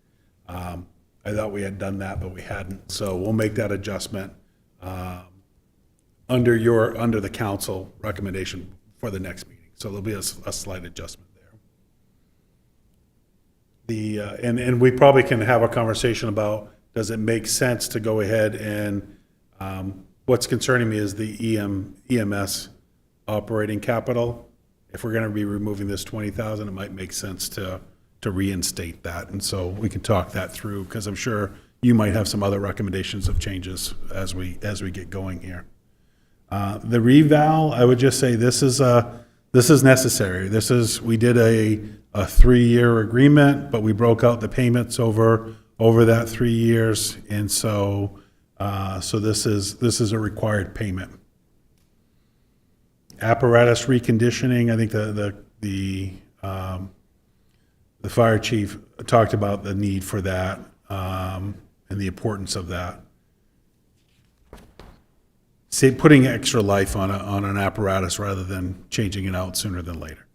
I thought we had done that, but we hadn't. So we'll make that adjustment under the council recommendation for the next meeting. So there'll be a slight adjustment there. And we probably can have a conversation about, does it make sense to go ahead and, what's concerning me is the EMS operating capital. If we're gonna be removing this 20,000, it might make sense to reinstate that. And so we can talk that through, because I'm sure you might have some other recommendations of changes as we get going here. The reval, I would just say this is necessary. We did a 3-year agreement, but we broke out the payments over that 3 years. And so this is a required payment. Apparatus reconditioning, I think the fire chief talked about the need for that, and the importance of that. Say, putting extra life on an apparatus rather than changing it out sooner than later.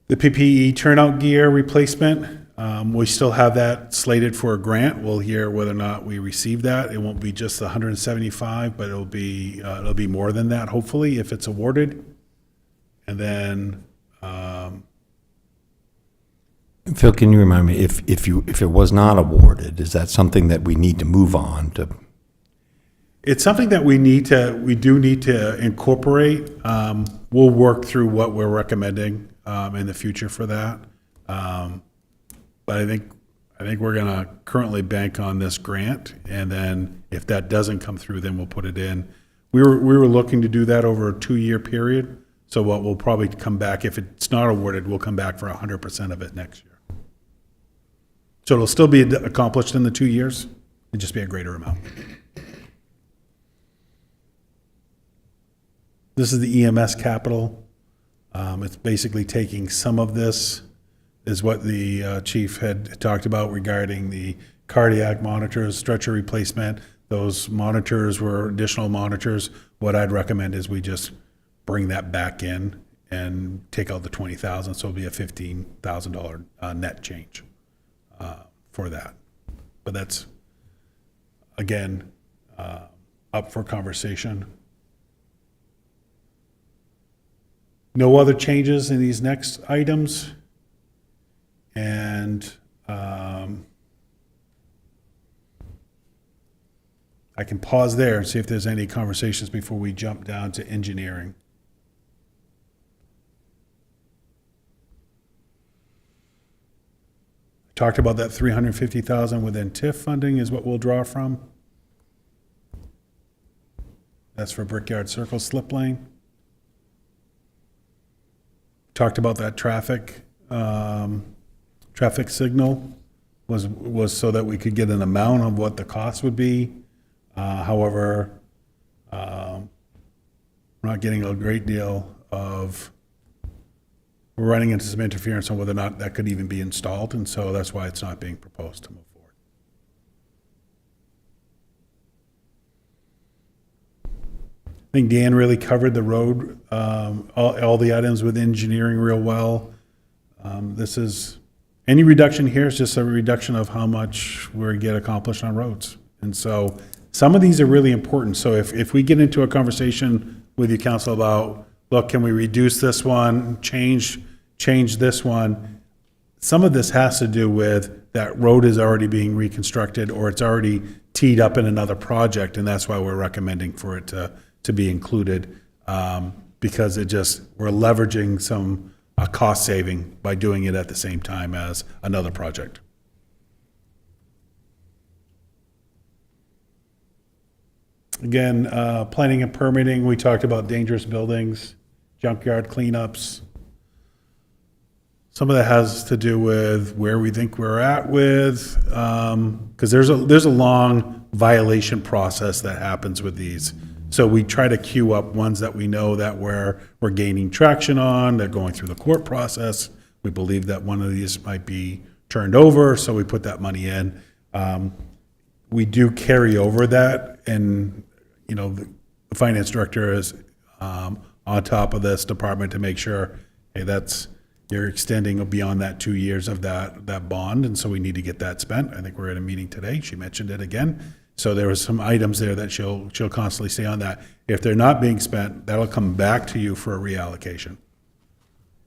The PPE turnout gear replacement, we still have that slated for a grant. We'll hear whether or not we receive that. It won't be just the 175, but it'll be more than that, hopefully, if it's awarded. And then, Phil, can you remind me, if it was not awarded, is that something that we need to move on to? it's something that we do need to incorporate. We'll work through what we're recommending in the future for that. But I think we're gonna currently bank on this grant, and then if that doesn't come through, then we'll put it in. We were looking to do that over a 2-year period. So what we'll probably come back, if it's not awarded, we'll come back for 100% of it next year. So it'll still be accomplished in the 2 years, it'll just be a greater amount. This is the EMS capital. It's basically taking some of this, is what the chief had talked about regarding the cardiac monitors, stretcher replacement. Those monitors were additional monitors. What I'd recommend is we just bring that back in and take out the 20,000, so it'll be a $15,000 net change for that. But that's, again, up for conversation. No other changes in these next items. And I can pause there and see if there's any conversations before we jump down to engineering. Talked about that 350,000 within TIF funding is what we'll draw from. That's for Brickyard Circle slip lane. Talked about that traffic signal was so that we could get an amount of what the cost would be. However, we're not getting a great deal of, we're running into some interference on whether or not that could even be installed, and so that's why it's not being proposed to move forward. I think Dan really covered the road, all the items with engineering real well. This is, any reduction here is just a reduction of how much we get accomplished on roads. And so some of these are really important. So if we get into a conversation with you, council, about, look, can we reduce this one, change this one? Some of this has to do with that road is already being reconstructed, or it's already teed up in another project, and that's why we're recommending for it to be included, because we're leveraging a cost saving by doing it at the same time as another project. Again, planning and permitting, we talked about dangerous buildings, junkyard cleanups. Some of that has to do with where we think we're at with, because there's a long violation process that happens with these. So we try to queue up ones that we know that we're gaining traction on, they're going through the court process. We believe that one of these might be turned over, so we put that money in. We do carry over that, and the finance director is on top of this department to make sure, hey, you're extending beyond that 2 years of that bond, and so we need to get that spent. I think we're at a meeting today. She mentioned it again. So there was some items there that she'll constantly stay on that. If they're not being spent, that'll come back to you for a reallocation.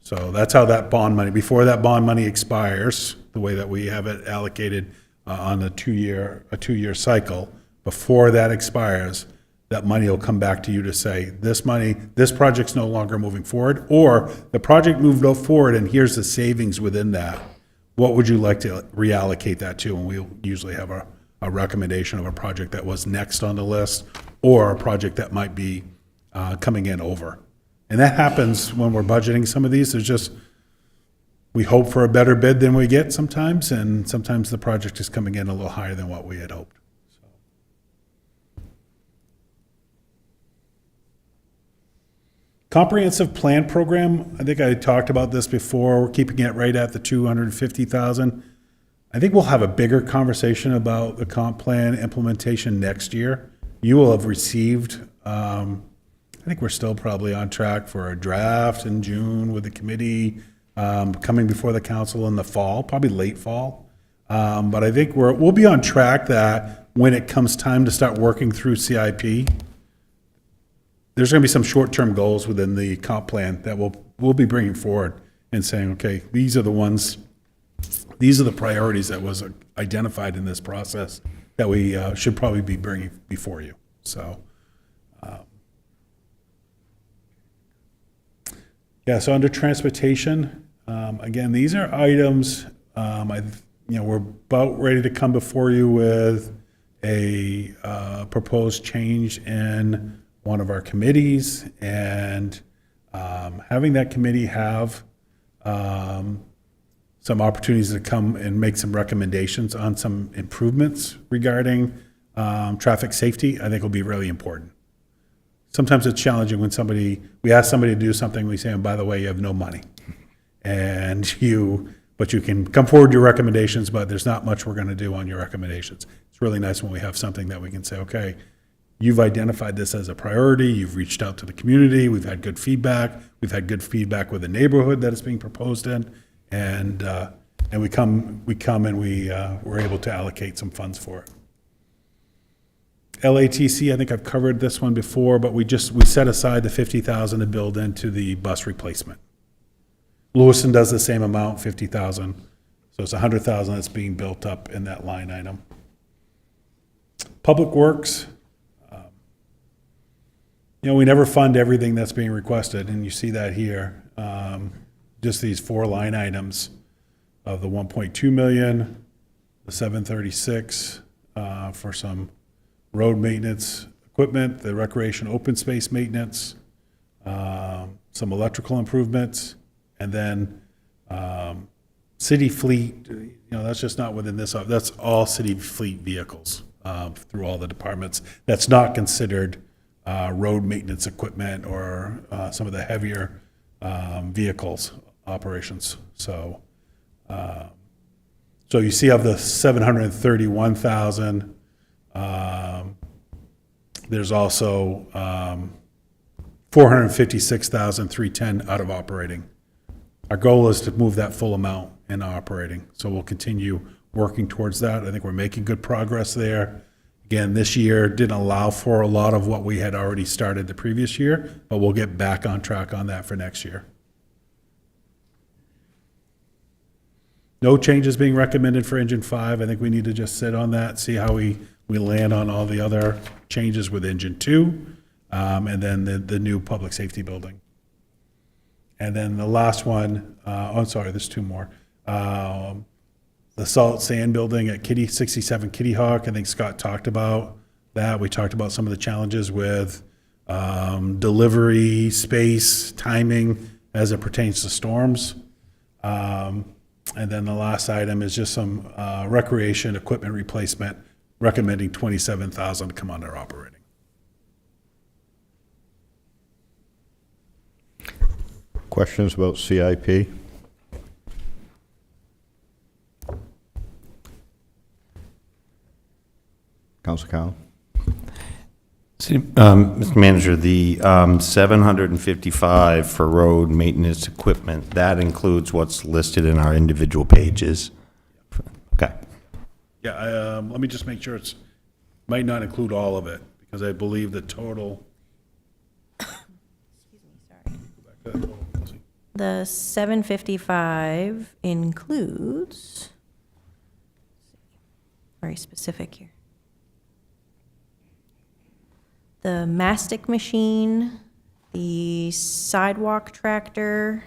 So that's how that bond money, before that bond money expires, the way that we have it allocated on a two-year cycle, before that expires, that money will come back to you to say, this money, this project's no longer moving forward, or the project moved forward and here's the savings within that. What would you like to reallocate that to? And we'll usually have a recommendation of a project that was next on the list, or a project that might be coming in over. And that happens when we're budgeting some of these. There's just, we hope for a better bid than we get sometimes, and sometimes the project is coming in a little higher than what we had hoped. Comprehensive plan program, I think I talked about this before, we're keeping it right at the 250,000. I think we'll have a bigger conversation about the comp plan implementation next year. You will have received, I think we're still probably on track for a draft in June with the committee, coming before the council in the fall, probably late fall. But I think we'll be on track that when it comes time to start working through CIP, there's going to be some short-term goals within the comp plan that we'll be bringing forward and saying, okay, these are the ones, these are the priorities that was identified in this process that we should probably be bringing before you. So, yeah, so under transportation, again, these are items, we're about ready to come before you with a proposed change in one of our committees, and having that committee have some opportunities to come and make some recommendations on some improvements regarding traffic safety, I think will be really important. Sometimes it's challenging when we ask somebody to do something, we say, and by the way, you have no money. But you can come forward with your recommendations, but there's not much we're gonna do on your recommendations. It's really nice when we have something that we can say, okay, you've identified this as a priority, you've reached out to the community, we've had good feedback with the neighborhood that is being proposed in, and we come and we're able to allocate some funds for it. LATC, I think I've covered this one before, but we set aside the 50,000 to build into the bus replacement. Lewiston does the same amount, 50,000, so it's 100,000 that's being built up in that line item. Public Works, we never fund everything that's being requested, and you see that here. Just these 4 line items of the 1.2 million, the 736 for some road maintenance equipment, the recreation open space maintenance, some electrical improvements, and then city fleet, that's just not within this, that's all city fleet vehicles through all the departments. That's not considered road maintenance equipment or some of the heavier vehicles operations. So you see of the 731,000, there's also 456,310 out of operating. Our goal is to move that full amount in operating, so we'll continue working towards that. I think we're making good progress there. Again, this year didn't allow for a lot of what we had already started the previous year, but we'll get back on track on that for next year. No changes being recommended for Engine 5. I think we need to just sit on that, see how we land on all the other changes with Engine 2, and then the new public safety building. And then the last one, there's 2 more. The salt sand building at 67 Kitty Hawk, I think Scott talked about that. We talked about some of the challenges with delivery, space, timing as it pertains to storms. And then the last item is just some recreation equipment replacement, recommending 27,000 to come under operating. Questions about CIP? Council Connell? Mr. Manager, the 755 for road maintenance equipment, that includes what's listed in our individual pages? Okay. Yeah, let me just make sure it's Might not include all of it, because I believe the total. The 755 includes, very specific here. The mastic machine, the sidewalk tractor,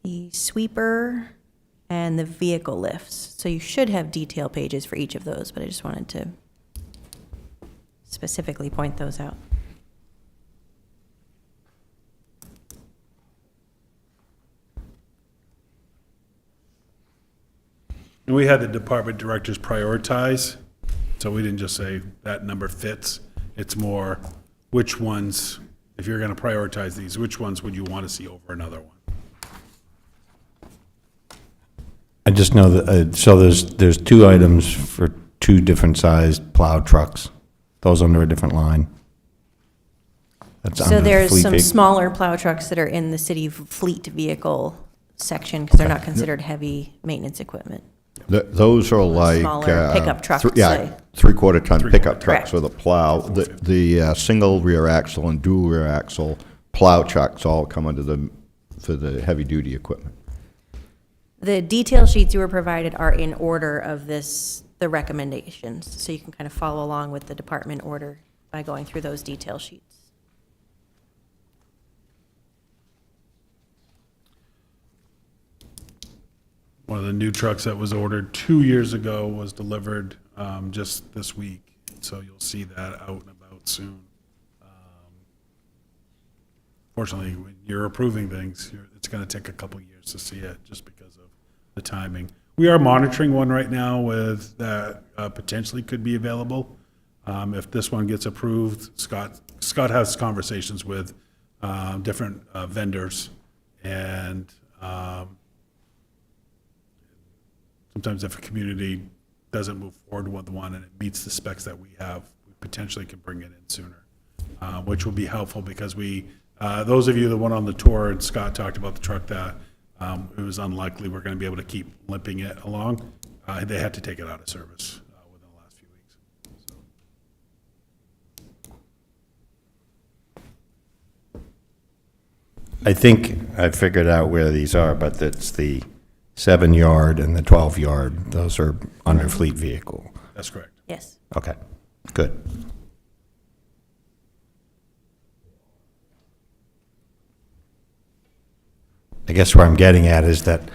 the sweeper, and the vehicle lifts. So you should have detail pages for each of those, but I just wanted to specifically point those out. And we had the department directors prioritize, so we didn't just say that number fits. It's more, which ones, if you're gonna prioritize these, which ones would you want to see over another one? I just know that, so there's two items for two different sized plow trucks. Those under a different line. That's So under the there's fleet some vehicle. smaller plow trucks that are in the city fleet vehicle section because they're not considered heavy maintenance equipment. Those are like. Smaller pickup trucks, Yeah, say. three-quarter ton pickup trucks Correct. with a plow. The single rear axle and dual rear axle plow trucks all come under for the heavy-duty equipment. The detail sheets you were provided are in order of the recommendations, so you can kind of follow along with the department order by going through those detail sheets. One of the new trucks that was ordered 2 years ago was delivered just this week, so you'll see that out and about soon. Fortunately, when you're approving things, it's going to take a couple years to see it, just because of the timing. We are monitoring one right now with that potentially could be available. If this one gets approved, Scott has conversations with different vendors, and sometimes if a community doesn't move forward with one and it meets the specs that we have, we potentially can bring it in sooner, which will be helpful because those of you that went on the tour, and Scott talked about the truck that it was unlikely we're going to be able to keep limping it along. They had to take it out of service within the last few weeks. I think I figured out where these are, but it's the 7-yard and the 12-yard. Those are under fleet vehicle. That's correct. Yes. Okay, good. I guess where I'm getting at is that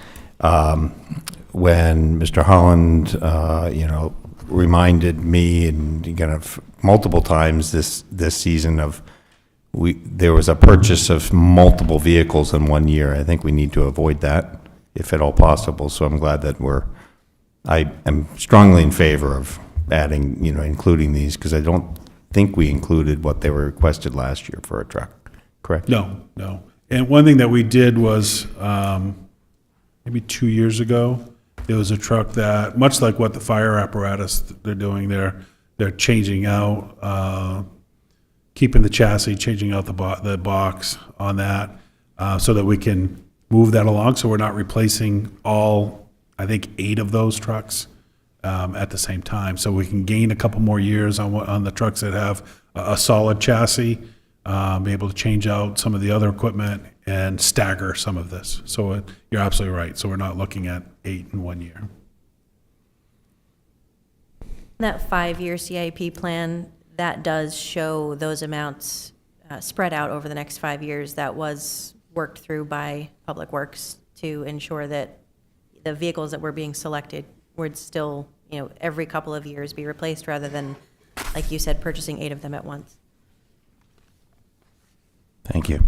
when Mr. Holland, reminded me and kind of multiple times this season of there was a purchase of multiple vehicles in 1 year. I think we need to avoid that if at all possible. So I'm glad that I am strongly in favor of adding, including these, because I don't think we included what they were requested last year for a truck, correct? No. And one thing that we did was, maybe 2 years ago, there was a truck that, much like what the fire apparatus they're doing, they're changing out, keeping the chassis, changing out the box on that, so that we can move that along, so we're not replacing all, I think, 8 of those trucks at the same time. So we can gain a couple more years on the trucks that have a solid chassis, be able to change out some of the other equipment and stagger some of this. So you're absolutely right. So we're not looking at 8 in 1 year. That 5-year CIP plan, that does show those amounts spread out over the next 5 years. That was worked through by Public Works to ensure that the vehicles that were being selected would still, every couple of years be replaced rather than, like you said, purchasing 8 of them at once. Thank you.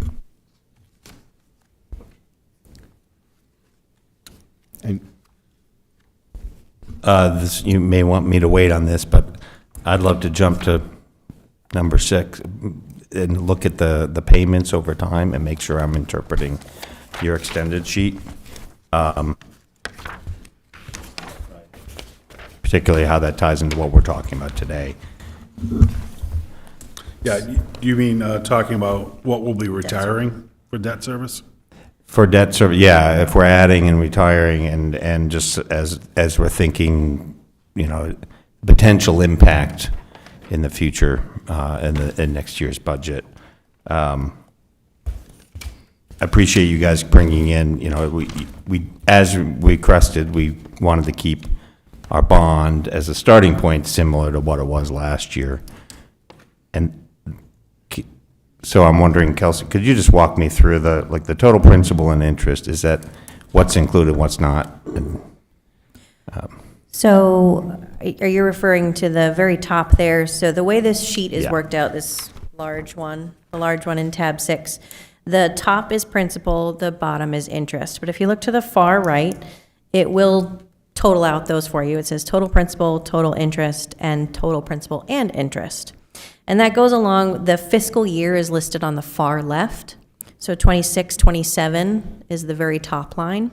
You may want me to wait on this, but I'd love to jump to number 6 and look at the payments over time and make sure I'm interpreting your extended sheet. Particularly how that ties into what we're talking about today. Yeah, you mean talking about what we'll be retiring for debt service? For debt service, yeah, if we're adding and retiring and just as we're thinking, potential impact in the future, in next year's budget. I appreciate you guys bringing in, we, as we requested, we wanted to keep our bond as a starting point similar to what it was last year. And so I'm wondering, Kelsey, could you just walk me through the total principal and interest? Is that what's included, what's not? So are you referring to the very top there? So the way this sheet is Yeah. worked out, this large one, the large one in tab 6, the top is principal, the bottom is interest. But if you look to the far right, it will total out those for you. It says total principal, total interest, and total principal and interest. And that goes along, the fiscal year is listed on the far left. So 26, 27 is the very top line.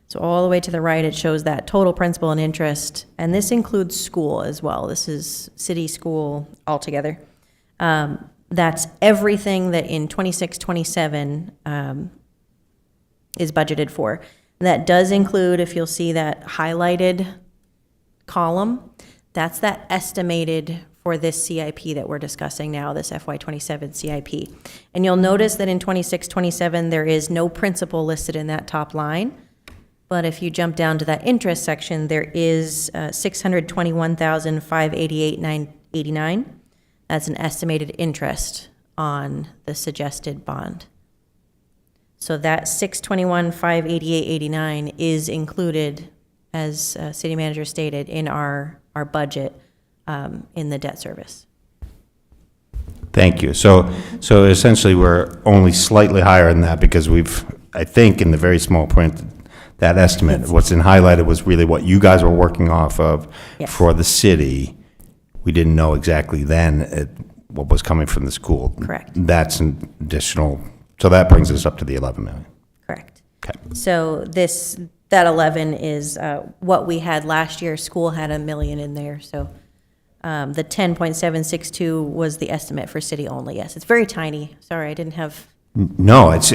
So all the way to the right, it shows that total principal and interest. And this includes school as well. This is city school altogether. That's everything that in 26, 27 is budgeted for. That does include, if you'll see that highlighted column, that's that estimated for this CIP that we're discussing now, this FY27 CIP. And you'll notice that in 26, 27, there is no principal listed in that top line. But if you jump down to that interest section, there is $621,588.89. That's an estimated interest on the suggested bond. So that $621,588.89 is included, as city manager stated, in our budget in the debt service. Thank you. So essentially, we're only slightly higher than that because I think in the very small print, that estimate, what's in highlighted was really what you guys were working off of Yes. for the city. We didn't know exactly then what was coming from the school. Correct. That's an additional, so that brings us up to the 11 million. Correct. Okay. So that 11 is what we had last year. School had $1 million in there, so the 10.762 was the estimate for city only. Yes, it's very tiny. Sorry, I didn't have. No, it's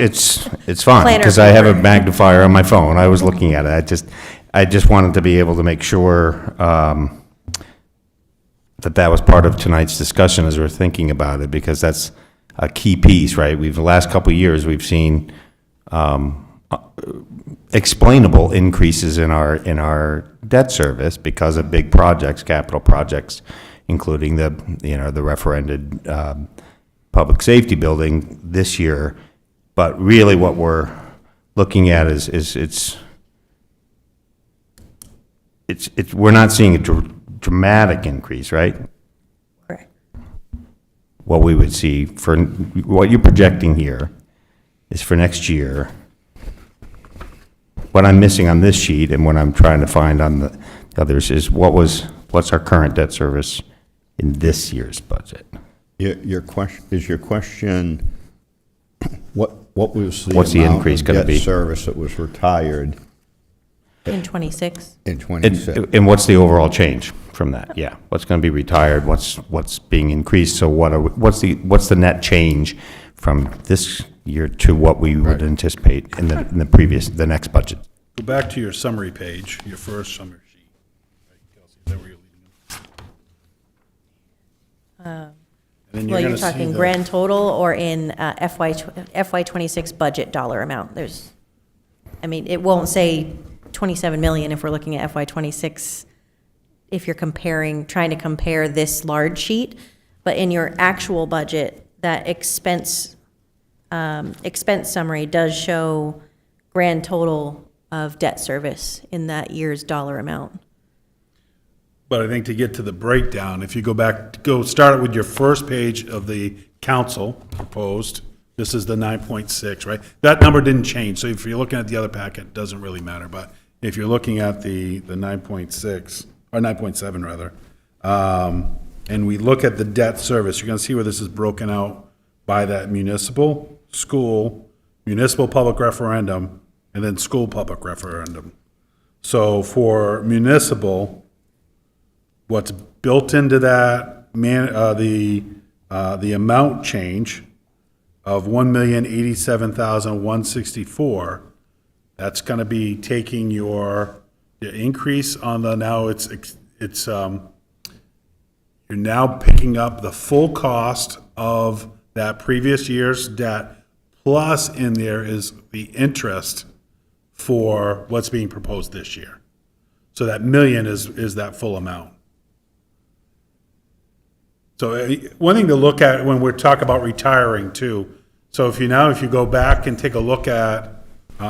fine, Planner because I have a paper. magnifier on my phone. I was looking at it. I just wanted to be able to make sure that was part of tonight's discussion as we're thinking about it, because that's a key piece, right? The last couple of years, we've seen explainable increases in our debt service because of big projects, capital projects, including the referended public safety building this year. But really what we're looking at is we're not seeing a dramatic increase, right? Correct. What we would see for, what you're projecting here is for next year. What I'm missing on this sheet and what I'm trying to find on the others is what's our current debt service in this year's budget? Your question, what was the What's the amount increase of gonna debt be? service that was retired In 26. in 26? And what's the overall change from that? Yeah, what's going to be retired? What's being increased? So what's the net change from this year to what we would anticipate in the next budget? Go back to your summary page, your first summary sheet. Right, Kelsey, is that where you're leading? And then Well, you're gonna see talking the- grand total or in FY26 budget dollar amount. It won't say 27 million if we're looking at FY26, if you're trying to compare this large sheet. But in your actual budget, that expense summary does show grand total of debt service in that year's dollar amount. But I think to get to the breakdown, if you start with your first page of the council proposed, this is the 9.6, right? That number didn't change, so if you're looking at the other packet, it doesn't really matter. But if you're looking at the 9.6, or 9.7 rather, and we look at the debt service, you're gonna see where this is broken out by that municipal, school, municipal public referendum, and then school public referendum. So for municipal, what's built into that, the amount change of $1,087,164 That's going to be taking the increase on the, now you're now picking up the full cost of that previous year's debt, plus in there is the interest for what's being proposed this year. So that million is that full amount. So one thing to look at when we're talking about retiring too, so if you go back and take a look at,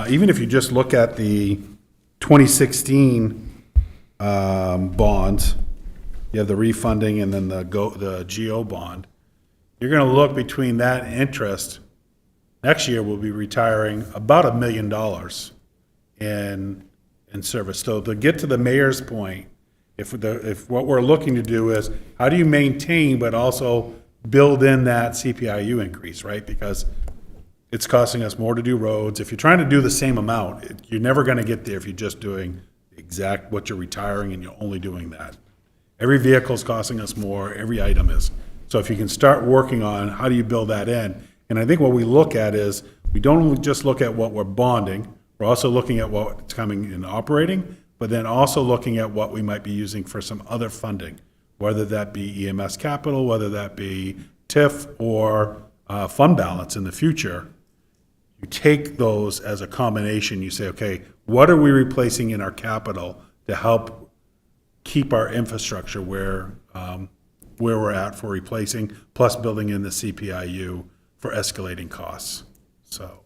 even if you just look at the 2016 bonds, you have the refunding and then the GO bond, you're going to look between that and interest. Next year, we'll be retiring about $1 million in service. So to get to the mayor's point, if what we're looking to do is, how do you maintain but also build in that CPIU increase, right? Because it's costing us more to do roads. If you're trying to do the same amount, you're never going to get there if you're just doing exact what you're retiring and you're only doing that. Every vehicle is costing us more, every item is. So if you can start working on how do you build that in, and I think what we look at is, we don't just look at what we're bonding, we're also looking at what's coming in operating, but then also looking at what we might be using for some other funding, whether that be EMS capital, whether that be TIF or fund balance in the future. You take those as a combination, you say, okay, what are we replacing in our capital to help keep our infrastructure where we're at for replacing, plus building in the CPIU for escalating costs. So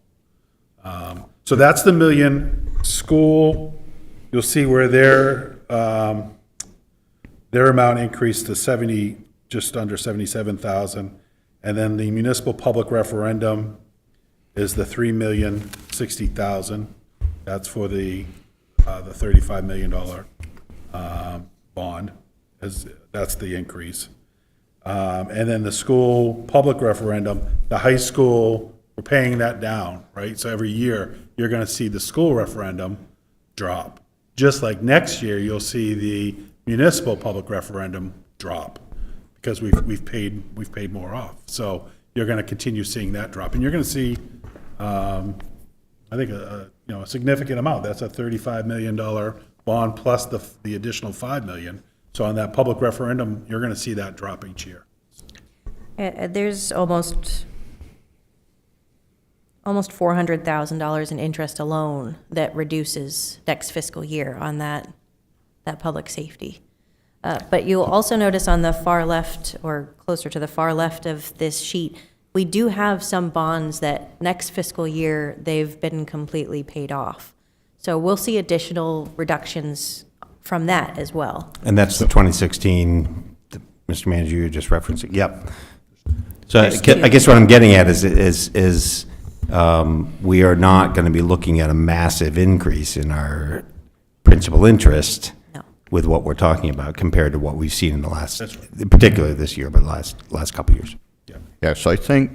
that's the million. School, you'll see where their amount increased to just under 77,000, and then the municipal public referendum is the $3,060,000. That's for the $35 million bond. That's the increase. And then the school public referendum, the high school, we're paying that down, right? So every year, you're going to see the school referendum drop. Just like next year, you'll see the municipal public referendum drop because we've paid more off. So you're going to continue seeing that drop, and you're going to see, I think, a significant amount. That's a $35 million bond plus the additional $5 million. So on that public referendum, you're going to see that drop each year. There's almost $400,000 in interest alone that reduces next fiscal year on that public safety. But you'll also notice on the far left, or closer to the far left of this sheet, we do have some bonds that next fiscal year, they've been completely paid off. So we'll see additional reductions from that as well. And that's the 2016, Mr. Manager, you're just referencing. Yep. So I guess what I'm getting at is we are not going to be looking at a massive increase in our principal interest with what we're talking about compared to what we've seen in the last, particularly this year, but last couple of years. Yeah, so I think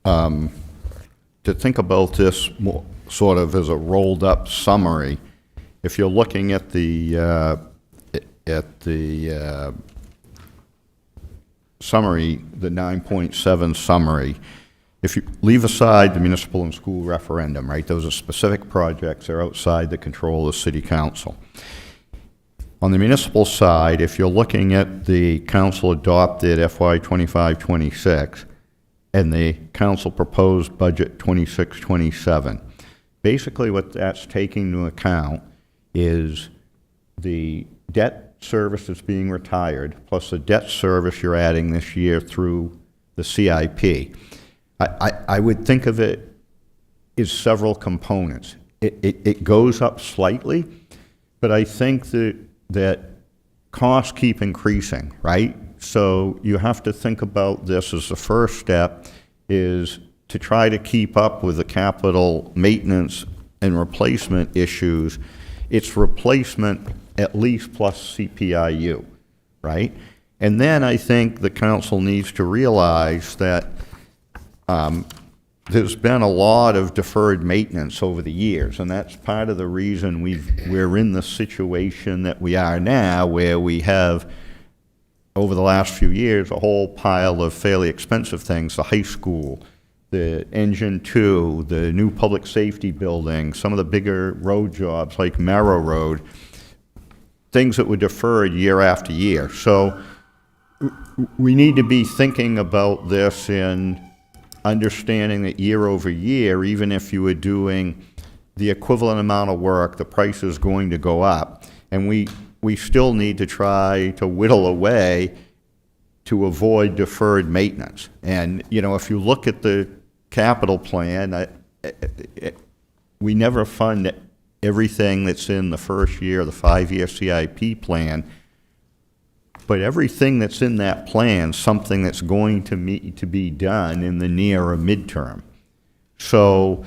to think about this more sort of as a rolled up summary, if you're looking at the summary, the 9.7 summary, if you leave aside the municipal and school referendum, right, those are specific projects, they're outside the control of city council. On the municipal side, if you're looking at the council adopted FY 25-26 and the council proposed budget 26-27, basically what that's taking into account is the debt service that's being retired, plus the debt service you're adding this year through the CIP. I would think of it as several components. It goes up slightly, but I think that costs keep increasing, right? So you have to think about this as the first step is to try to keep up with the capital maintenance and replacement issues. It's replacement at least plus CPIU, right? And then I think the council needs to realize that there's been a lot of deferred maintenance over the years, and that's part of the reason we're in the situation that we are now, where we have, over the last few years, a whole pile of fairly expensive things, the high school, the Engine 2, the new public safety building, some of the bigger road jobs like Marrow Road, things that were deferred year after year. So we need to be thinking about this in understanding that year over year, even if you were doing the equivalent amount of work, the price is going to go up. And we still need to try to whittle away to avoid deferred maintenance. And, you know, if you look at the capital plan, we never fund everything that's in the first year of the 5-year CIP plan, but everything that's in that plan, something that's going to be done in the near or midterm. So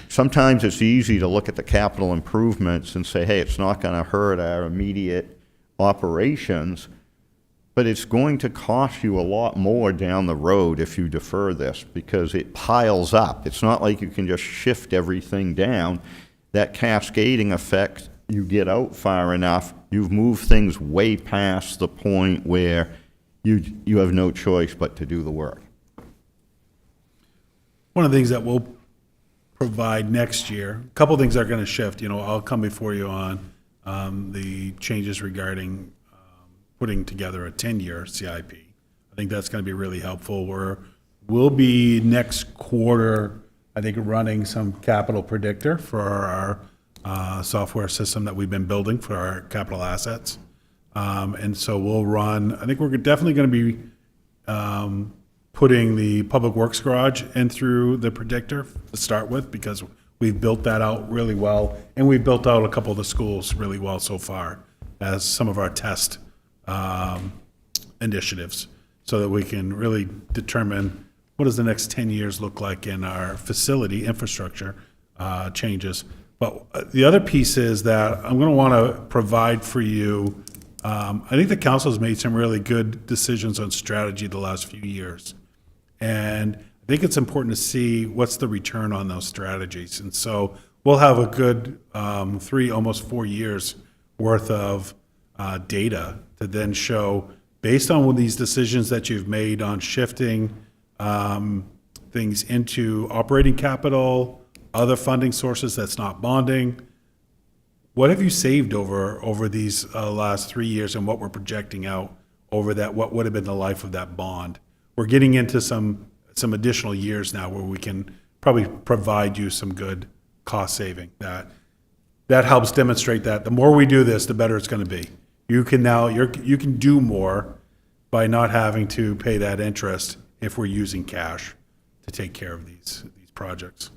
sometimes it's easy to look at the capital improvements and say, hey, it's not going to hurt our immediate operations, but it's going to cost you a lot more down the road if you defer this, because it piles up. It's not like you can just shift everything down. That cascading effect, you get out far enough, you've moved things way past the point where you have no choice but to do the work. One of the things that we'll provide next year, a couple of things are going to shift. You know, I'll come before you on the changes regarding putting together a 10-year CIP. I think that's going to be really helpful. We'll be next quarter, I think, running some capital predictor for our software system that we've been building for our capital assets. And so we'll run, I think we're definitely going to be putting the Public Works Garage in through the predictor to start with, because we've built that out really well, and we've built out a couple of the schools really well so far as some of our test initiatives, so that we can really determine what does the next 10 years look like in our facility infrastructure changes. But the other piece is that I'm going to want to provide for you, I think the council has made some really good decisions on strategy the last few years. And I think it's important to see what's the return on those strategies. And so we'll have a good 3, almost 4 years worth of data to then show, based on these decisions that you've made on shifting things into operating capital, other funding sources that's not bonding, what have you saved over these last 3 years, and what we're projecting out over that, what would have been the life of that bond? We're getting into some additional years now where we can probably provide you some good cost saving. That helps demonstrate that the more we do this, the better it's going to be. You can do more by not having to pay that interest if we're using cash to take care of these projects.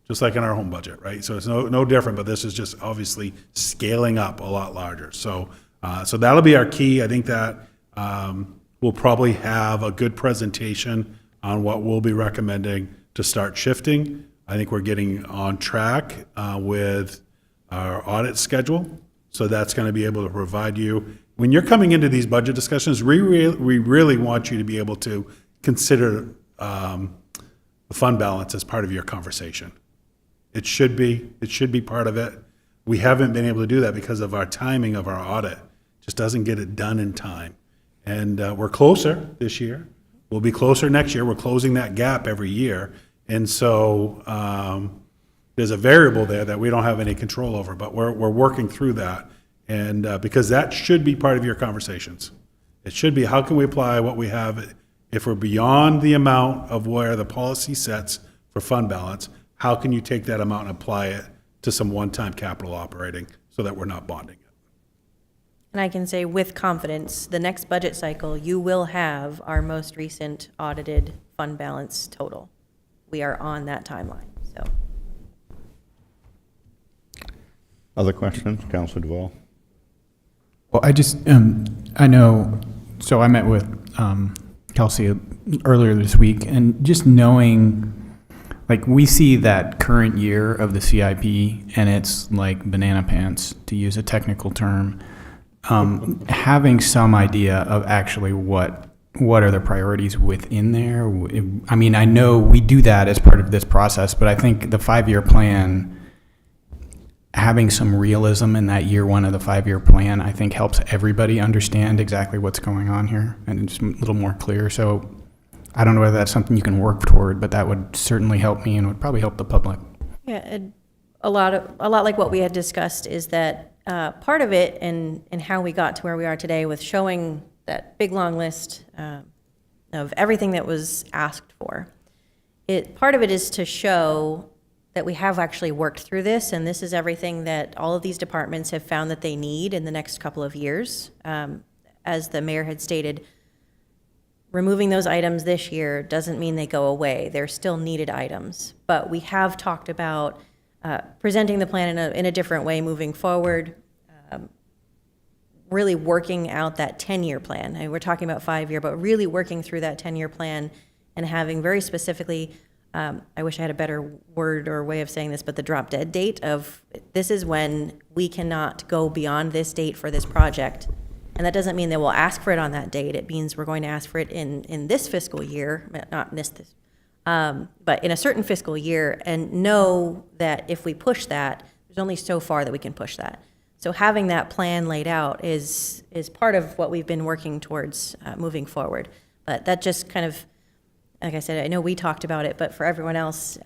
Just like in our home budget, right? So it's no different, but this is just obviously scaling up a lot larger. So that'll be our key. I think that we'll probably have a good presentation on what we'll be recommending to start shifting. I think we're getting on track with our audit schedule. So that's going to be able to provide you, when you're coming into these budget discussions, we really want you to be able to consider the fund balance as part of your conversation. It should be part of it. We haven't been able to do that because of our timing of our audit. Just doesn't get it done in time. And we're closer this year. We'll be closer next year. We're closing that gap every year. And so there's a variable there that we don't have any control over, but we're working through that. And because that should be part of your conversations. It should be, how can we apply what we have? If we're beyond the amount of where the policy sets for fund balance, how can you take that amount and apply it to some one-time capital operating so that we're not bonding it? And I can say with confidence, the next budget cycle, you will have our most recent audited fund balance total. We are on that timeline, so. Other questions, Councilor Duvall? Well, I just, I know, so I met with Kelsey earlier this week, and just knowing, like, we see that current year of the CIP, and it's like banana pants, to use a technical term. Having some idea of actually what are the priorities within there. I mean, I know we do that as part of this process, but I think the 5-year plan, having some realism in that year one of the 5-year plan, I think helps everybody understand exactly what's going on here, and it's a little more clear. So I don't know whether that's something you can work toward, but that would certainly help me and would probably help the public. Yeah, a lot like what we had discussed is that part of it and how we got to where we are today with showing that big, long list of everything that was asked for. Part of it is to show that we have actually worked through this, and this is everything that all of these departments have found that they need in the next couple of years. As the mayor had stated, removing those items this year doesn't mean they go away. They're still needed items. But we have talked about presenting the plan in a different way moving forward, really working out that 10-year plan. And we're talking about 5-year, but really working through that 10-year plan and having very specifically, I wish I had a better word or way of saying this, but the drop dead date of this is when we cannot go beyond this date for this project. And that doesn't mean that we'll ask for it on that date. It means we're going to ask for it in this fiscal year, not this, but in a certain fiscal year, and know that if we push that, there's only so far that we can push that. So having that plan laid out is part of what we've been working towards moving forward. But that just kind of, like I said, I know we talked about it, but for everyone else,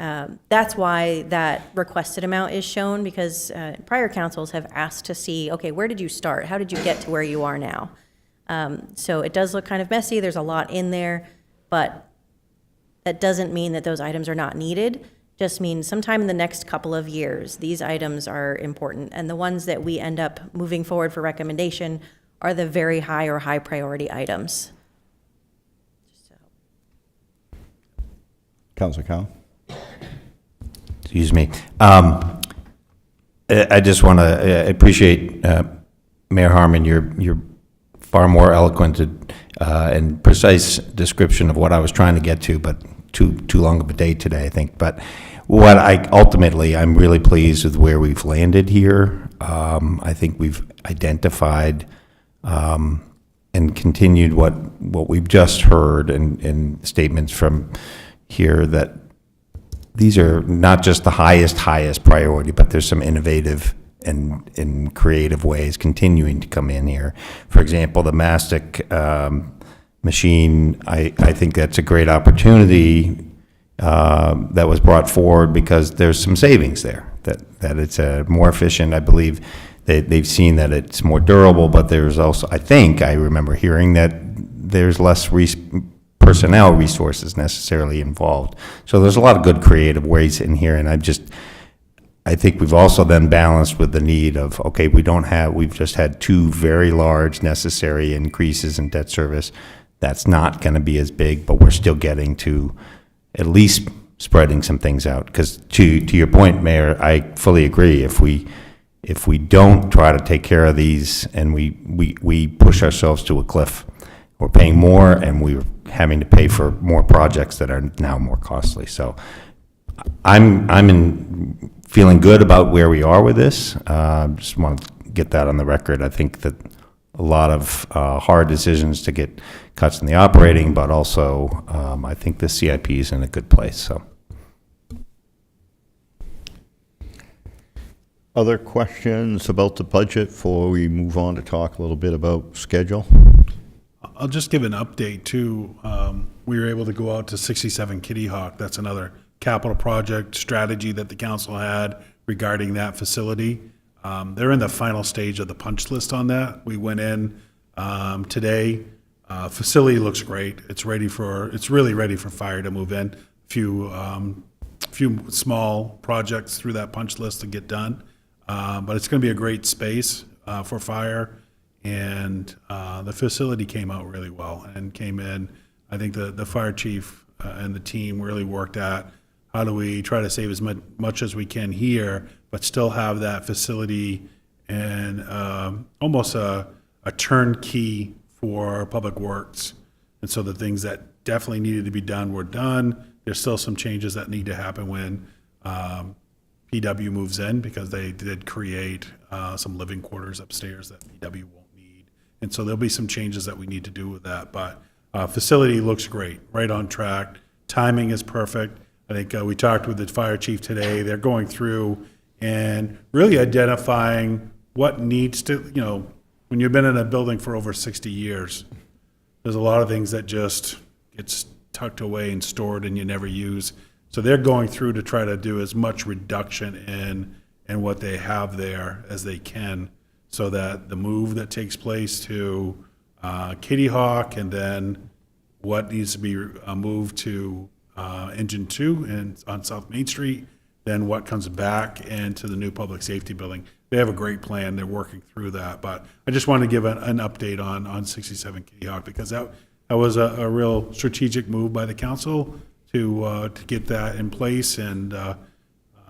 that's why that requested amount is shown, because prior councils have asked to see, okay, where did you start? How did you get to where you are now? So it does look kind of messy. There's a lot in there, but that doesn't mean that those items are not needed. Just means sometime in the next couple of years, these items are important. And the ones that we end up moving forward for recommendation are the very high or high priority items. Councilor Cowan? Excuse me. I just want to appreciate Mayor Harmon, your far more eloquent and precise description of what I was trying to get to, but too long of a day today, I think. But what I'm really pleased with where we've landed here. I think we've identified and continued what we've just heard in statements from here, that these are not just the highest priority, but there's some innovative and in creative ways continuing to come in here. For example, the mastic machine, I think that's a great opportunity that was brought forward because there's some savings there, that it's more efficient. I believe they've seen that it's more durable, but there's also, I remember hearing that there's less personnel resources necessarily involved. So there's a lot of good creative ways in here, and I think we've also then balanced with the need of, okay, we've just had 2 very large necessary increases in debt service. That's not going to be as big, but we're still getting to at least spreading some things out. Because to your point, Mayor, I fully agree. If we don't try to take care of these and we push ourselves to a cliff, we're paying more and we're having to pay for more projects that are now more costly. So I'm feeling good about where we are with this. Just want to get that on the record. I think that a lot of hard decisions to get cuts in the operating, but also I think the CIP is in a good place. So, Other questions about the budget before we move on to talk a little bit about schedule? I'll just give an update too. We were able to go out to 67 Kitty Hawk. That's another capital project strategy that the council had regarding that facility. They're in the final stage of the punch list on that. We went in today. Facility looks great. It's really ready for fire to move in. Few small projects through that punch list to get done, but it's going to be a great space for fire. And the facility came out really well and came in. I think the fire chief and the team really worked at how do we try to save as much as we can here, but still have that facility and almost a turnkey for public works. And so the things that definitely needed to be done were done. There's still some changes that need to happen when PW moves in, because they did create some living quarters upstairs that PW won't. And so there'll be some changes that we need to do with that. But facility looks great, right on track. Timing is perfect. I think we talked with the fire chief today. They're going through and really identifying what needs to, when you've been in a building for over 60 years, there's a lot of things that just gets tucked away and stored and you never use. So they're going through to try to do as much reduction in what they have there as they can, so that the move that takes place to Kitty Hawk, and then what needs to be moved to Engine 2 and on South Main Street, then what comes back into the new public safety building. They have a great plan. They're working through that. But I just wanted to give an update on 67 Kitty Hawk, because that was a real strategic move by the council to get that in place. And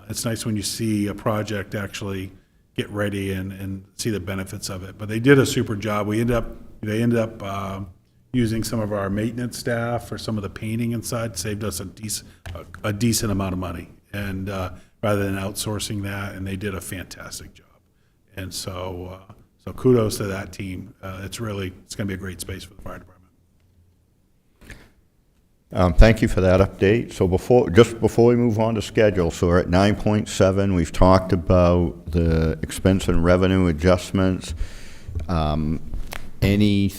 it's nice when you see a project actually get ready and see the benefits of it. But they did a super job. They ended up using some of our maintenance staff for some of the painting inside, saved us a decent amount of money, and rather than outsourcing that, and they did a fantastic job. And so kudos to that team. It's going to be a great space for the fire department. Thank you for that update. So just before we move on to schedule, so we're at 9.7. We've talked about the expense and revenue adjustments. Any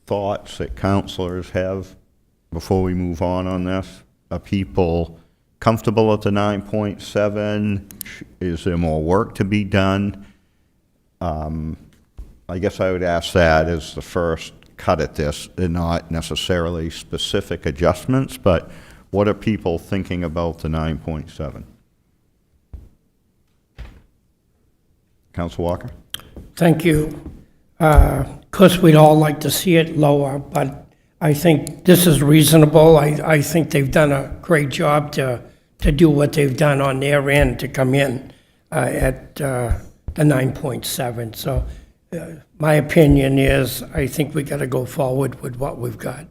thoughts that counselors have before we move on this? Are people comfortable at the 9.7? Is there more work to be done? I guess I would ask that as the first cut at this. They're not necessarily specific adjustments, but what are people thinking about the 9.7? Council Walker? Thank you. Of course, we'd all like to see it lower, but I think this is reasonable. I think they've done a great job to do what they've done on their end to come in at the 9.7. So my opinion is I think we got to go forward with what we've got.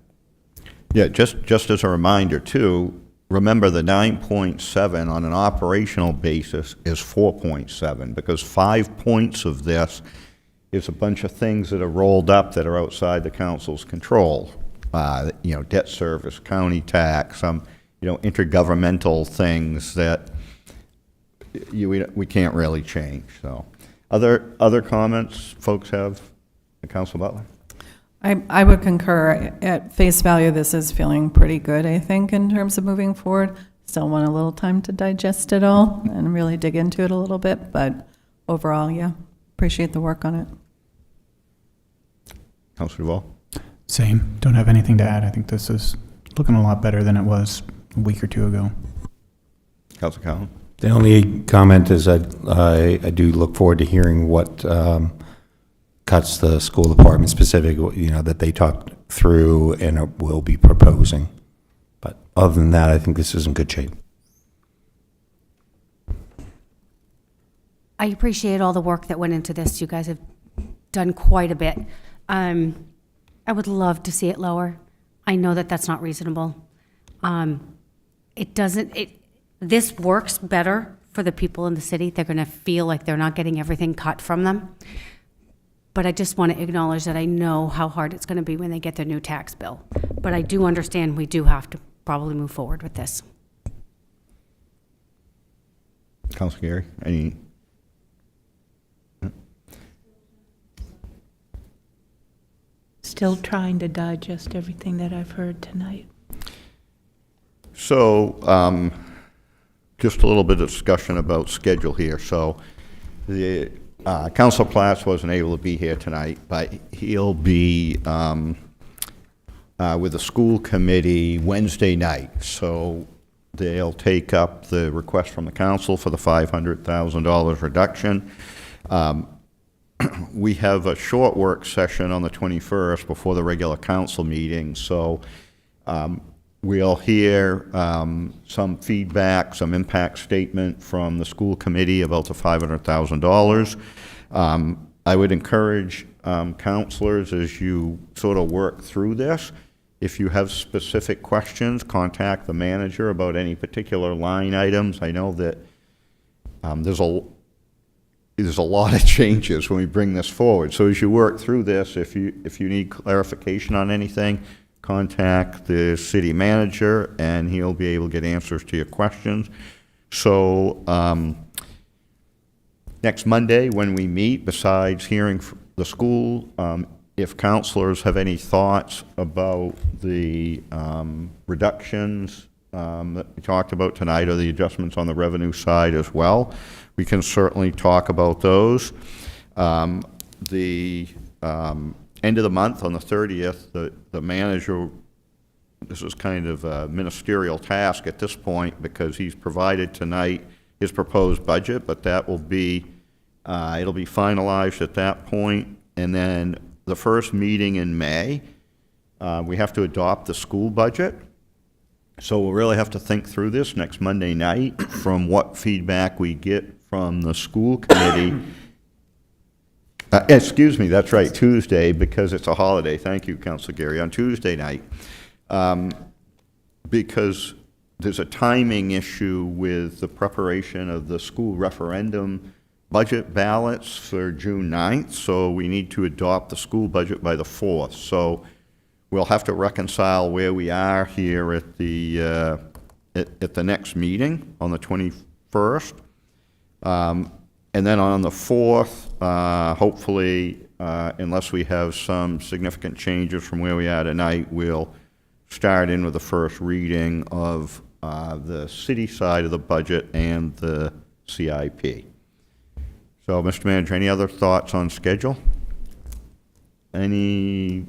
Yeah, just as a reminder too, remember the 9.7 on an operational basis is 4.7, because 5 points of this is a bunch of things that are rolled up that are outside the council's control. Debt service, county tax, some, intergovernmental things that we can't really change. So, other comments folks have? Council Butler? I would concur. At face value, this is feeling pretty good, I think, in terms of moving forward. Still want a little time to digest it all and really dig into it a little bit, but overall, yeah, appreciate the work on it. Councilor Duval? Same. Don't have anything to add. I think this is looking a lot better than it was a week or two ago. Councilor Collins? The only comment is I do look forward to hearing what cuts the school department specific, that they talked through and will be proposing. But other than that, I think this is in good shape. I appreciate all the work that went into this. You guys have done quite a bit. I would love to see it lower. I know that that's not reasonable. This works better for the people in the city. They're going to feel like they're not getting everything cut from them. But I just want to acknowledge that I know how hard it's going to be when they get their new tax bill. But I do understand we do have to probably move forward with this. Councilor Gary? Any? Still trying to digest everything that I've heard tonight. So, just a little bit of discussion about schedule here. So, the Councilor Platts wasn't able to be here tonight, but he'll be with the school committee Wednesday night. So, they'll take up the request from the council for the $500,000 reduction. We have a short work session on the 21st before the regular council meeting, so we'll hear some feedback, some impact statement from the school committee about the $500,000. I would encourage counselors, as you sort of work through this, if you have specific questions, contact the manager about any particular line items. I know that there's a lot of changes when we bring this forward. So as you work through this, if you need clarification on anything, contact the city manager and he'll be able to get answers to your questions. So next Monday when we meet, besides hearing the school If counselors have any thoughts about the reductions that we talked about tonight, or the adjustments on the revenue side as well, we can certainly talk about those. The end of the month, on the 30th, the manager, this is kind of a ministerial task at this point, because he's provided tonight his proposed budget, but that will be, it'll be finalized at that point. And then the first meeting in May, we have to adopt the school budget. So we'll really have to think through this next Monday night from what feedback we get from the school committee. Excuse me, that's right, Tuesday, because it's a holiday. Thank you, Councilor Gary. On Tuesday night, because there's a timing issue with the preparation of the school referendum budget ballots for June 9th, so we need to adopt the school budget by the 4th. So we'll have to reconcile where we are here at the next meeting on the 21st. And then on the 4th, hopefully, unless we have some significant changes from where we are tonight, we'll start in with the first reading of the city side of the budget and the CIP. So, Mr. Manager, any other thoughts on schedule? Any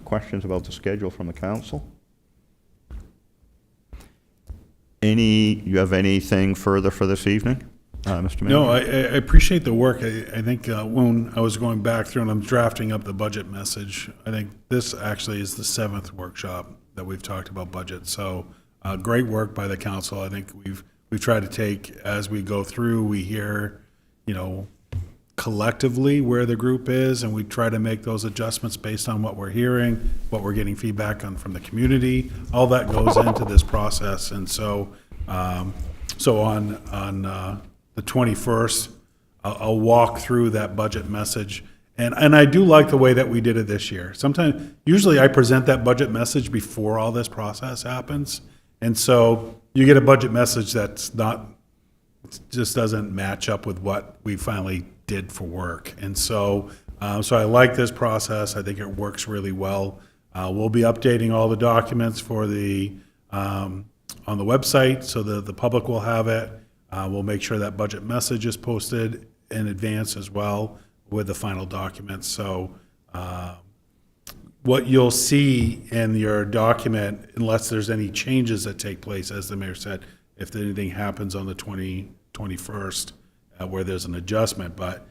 questions about the schedule from the council? You have anything further for this evening, Mr. Manager? No, I appreciate the work. I think when I was going back through and I'm drafting up the budget message, I think this actually is the 7th workshop that we've talked about budget. So great work by the council. I think we've tried to take, as we go through, we hear, collectively where the group is, and we try to make those adjustments based on what we're hearing, what we're getting feedback on from the community. All that goes into this process. And so, on the 21st, I'll walk through that budget message. And I do like the way that we did it this year. Usually I present that budget message before all this process happens. And so you get a budget message that's just doesn't match up with what we finally did for work. And so I like this process. I think it works really well. We'll be updating all the documents for on the website so that the public will have it. We'll make sure that budget message is posted in advance as well with the final documents. So what you'll see in your document, unless there's any changes that take place, as the mayor said, if anything happens on the 21st where there's an adjustment, but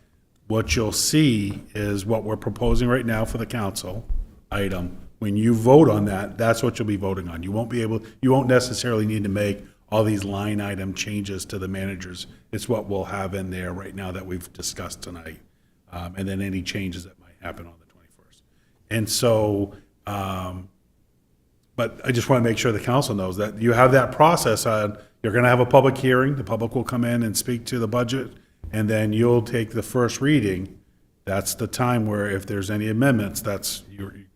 what you'll see is what we're proposing right now for the council item. When you vote on that, that's what you'll be voting on. You won't necessarily need to make all these line item changes to the managers. It's what we'll have in there right now that we've discussed tonight. And then any changes that might happen on the 21st. And so, but I just want to make sure the council knows that you have that process on. You're going to have a public hearing. The public will come in and speak to the budget, and then you'll take the first reading. That's the time where if there's any amendments, you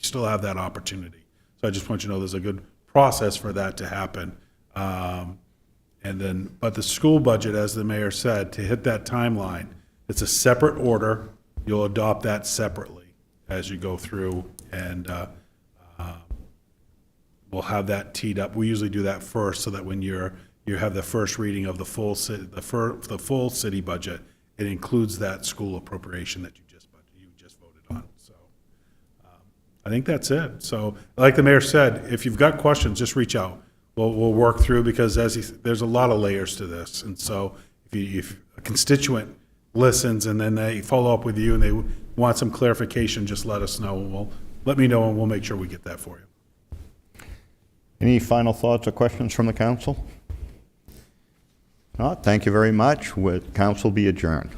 still have that opportunity. So I just want you to know there's a good process for that to happen. But the school budget, as the mayor said, to hit that timeline, it's a separate order. You'll adopt that separately as you go through, and we'll have that teed up. We usually do that first, so that when you have the first reading of the full city budget, it includes that school appropriation that you just voted on. So I think that's it. So like the mayor said, if you've got questions, just reach out. We'll work through, because there's a lot of layers to this. And so if a constituent listens and then they follow up with you and they want some clarification, just let us know. Let me know, and we'll make sure we get that for you. Any final thoughts or questions from the council? No, thank you very much. Council be adjourned.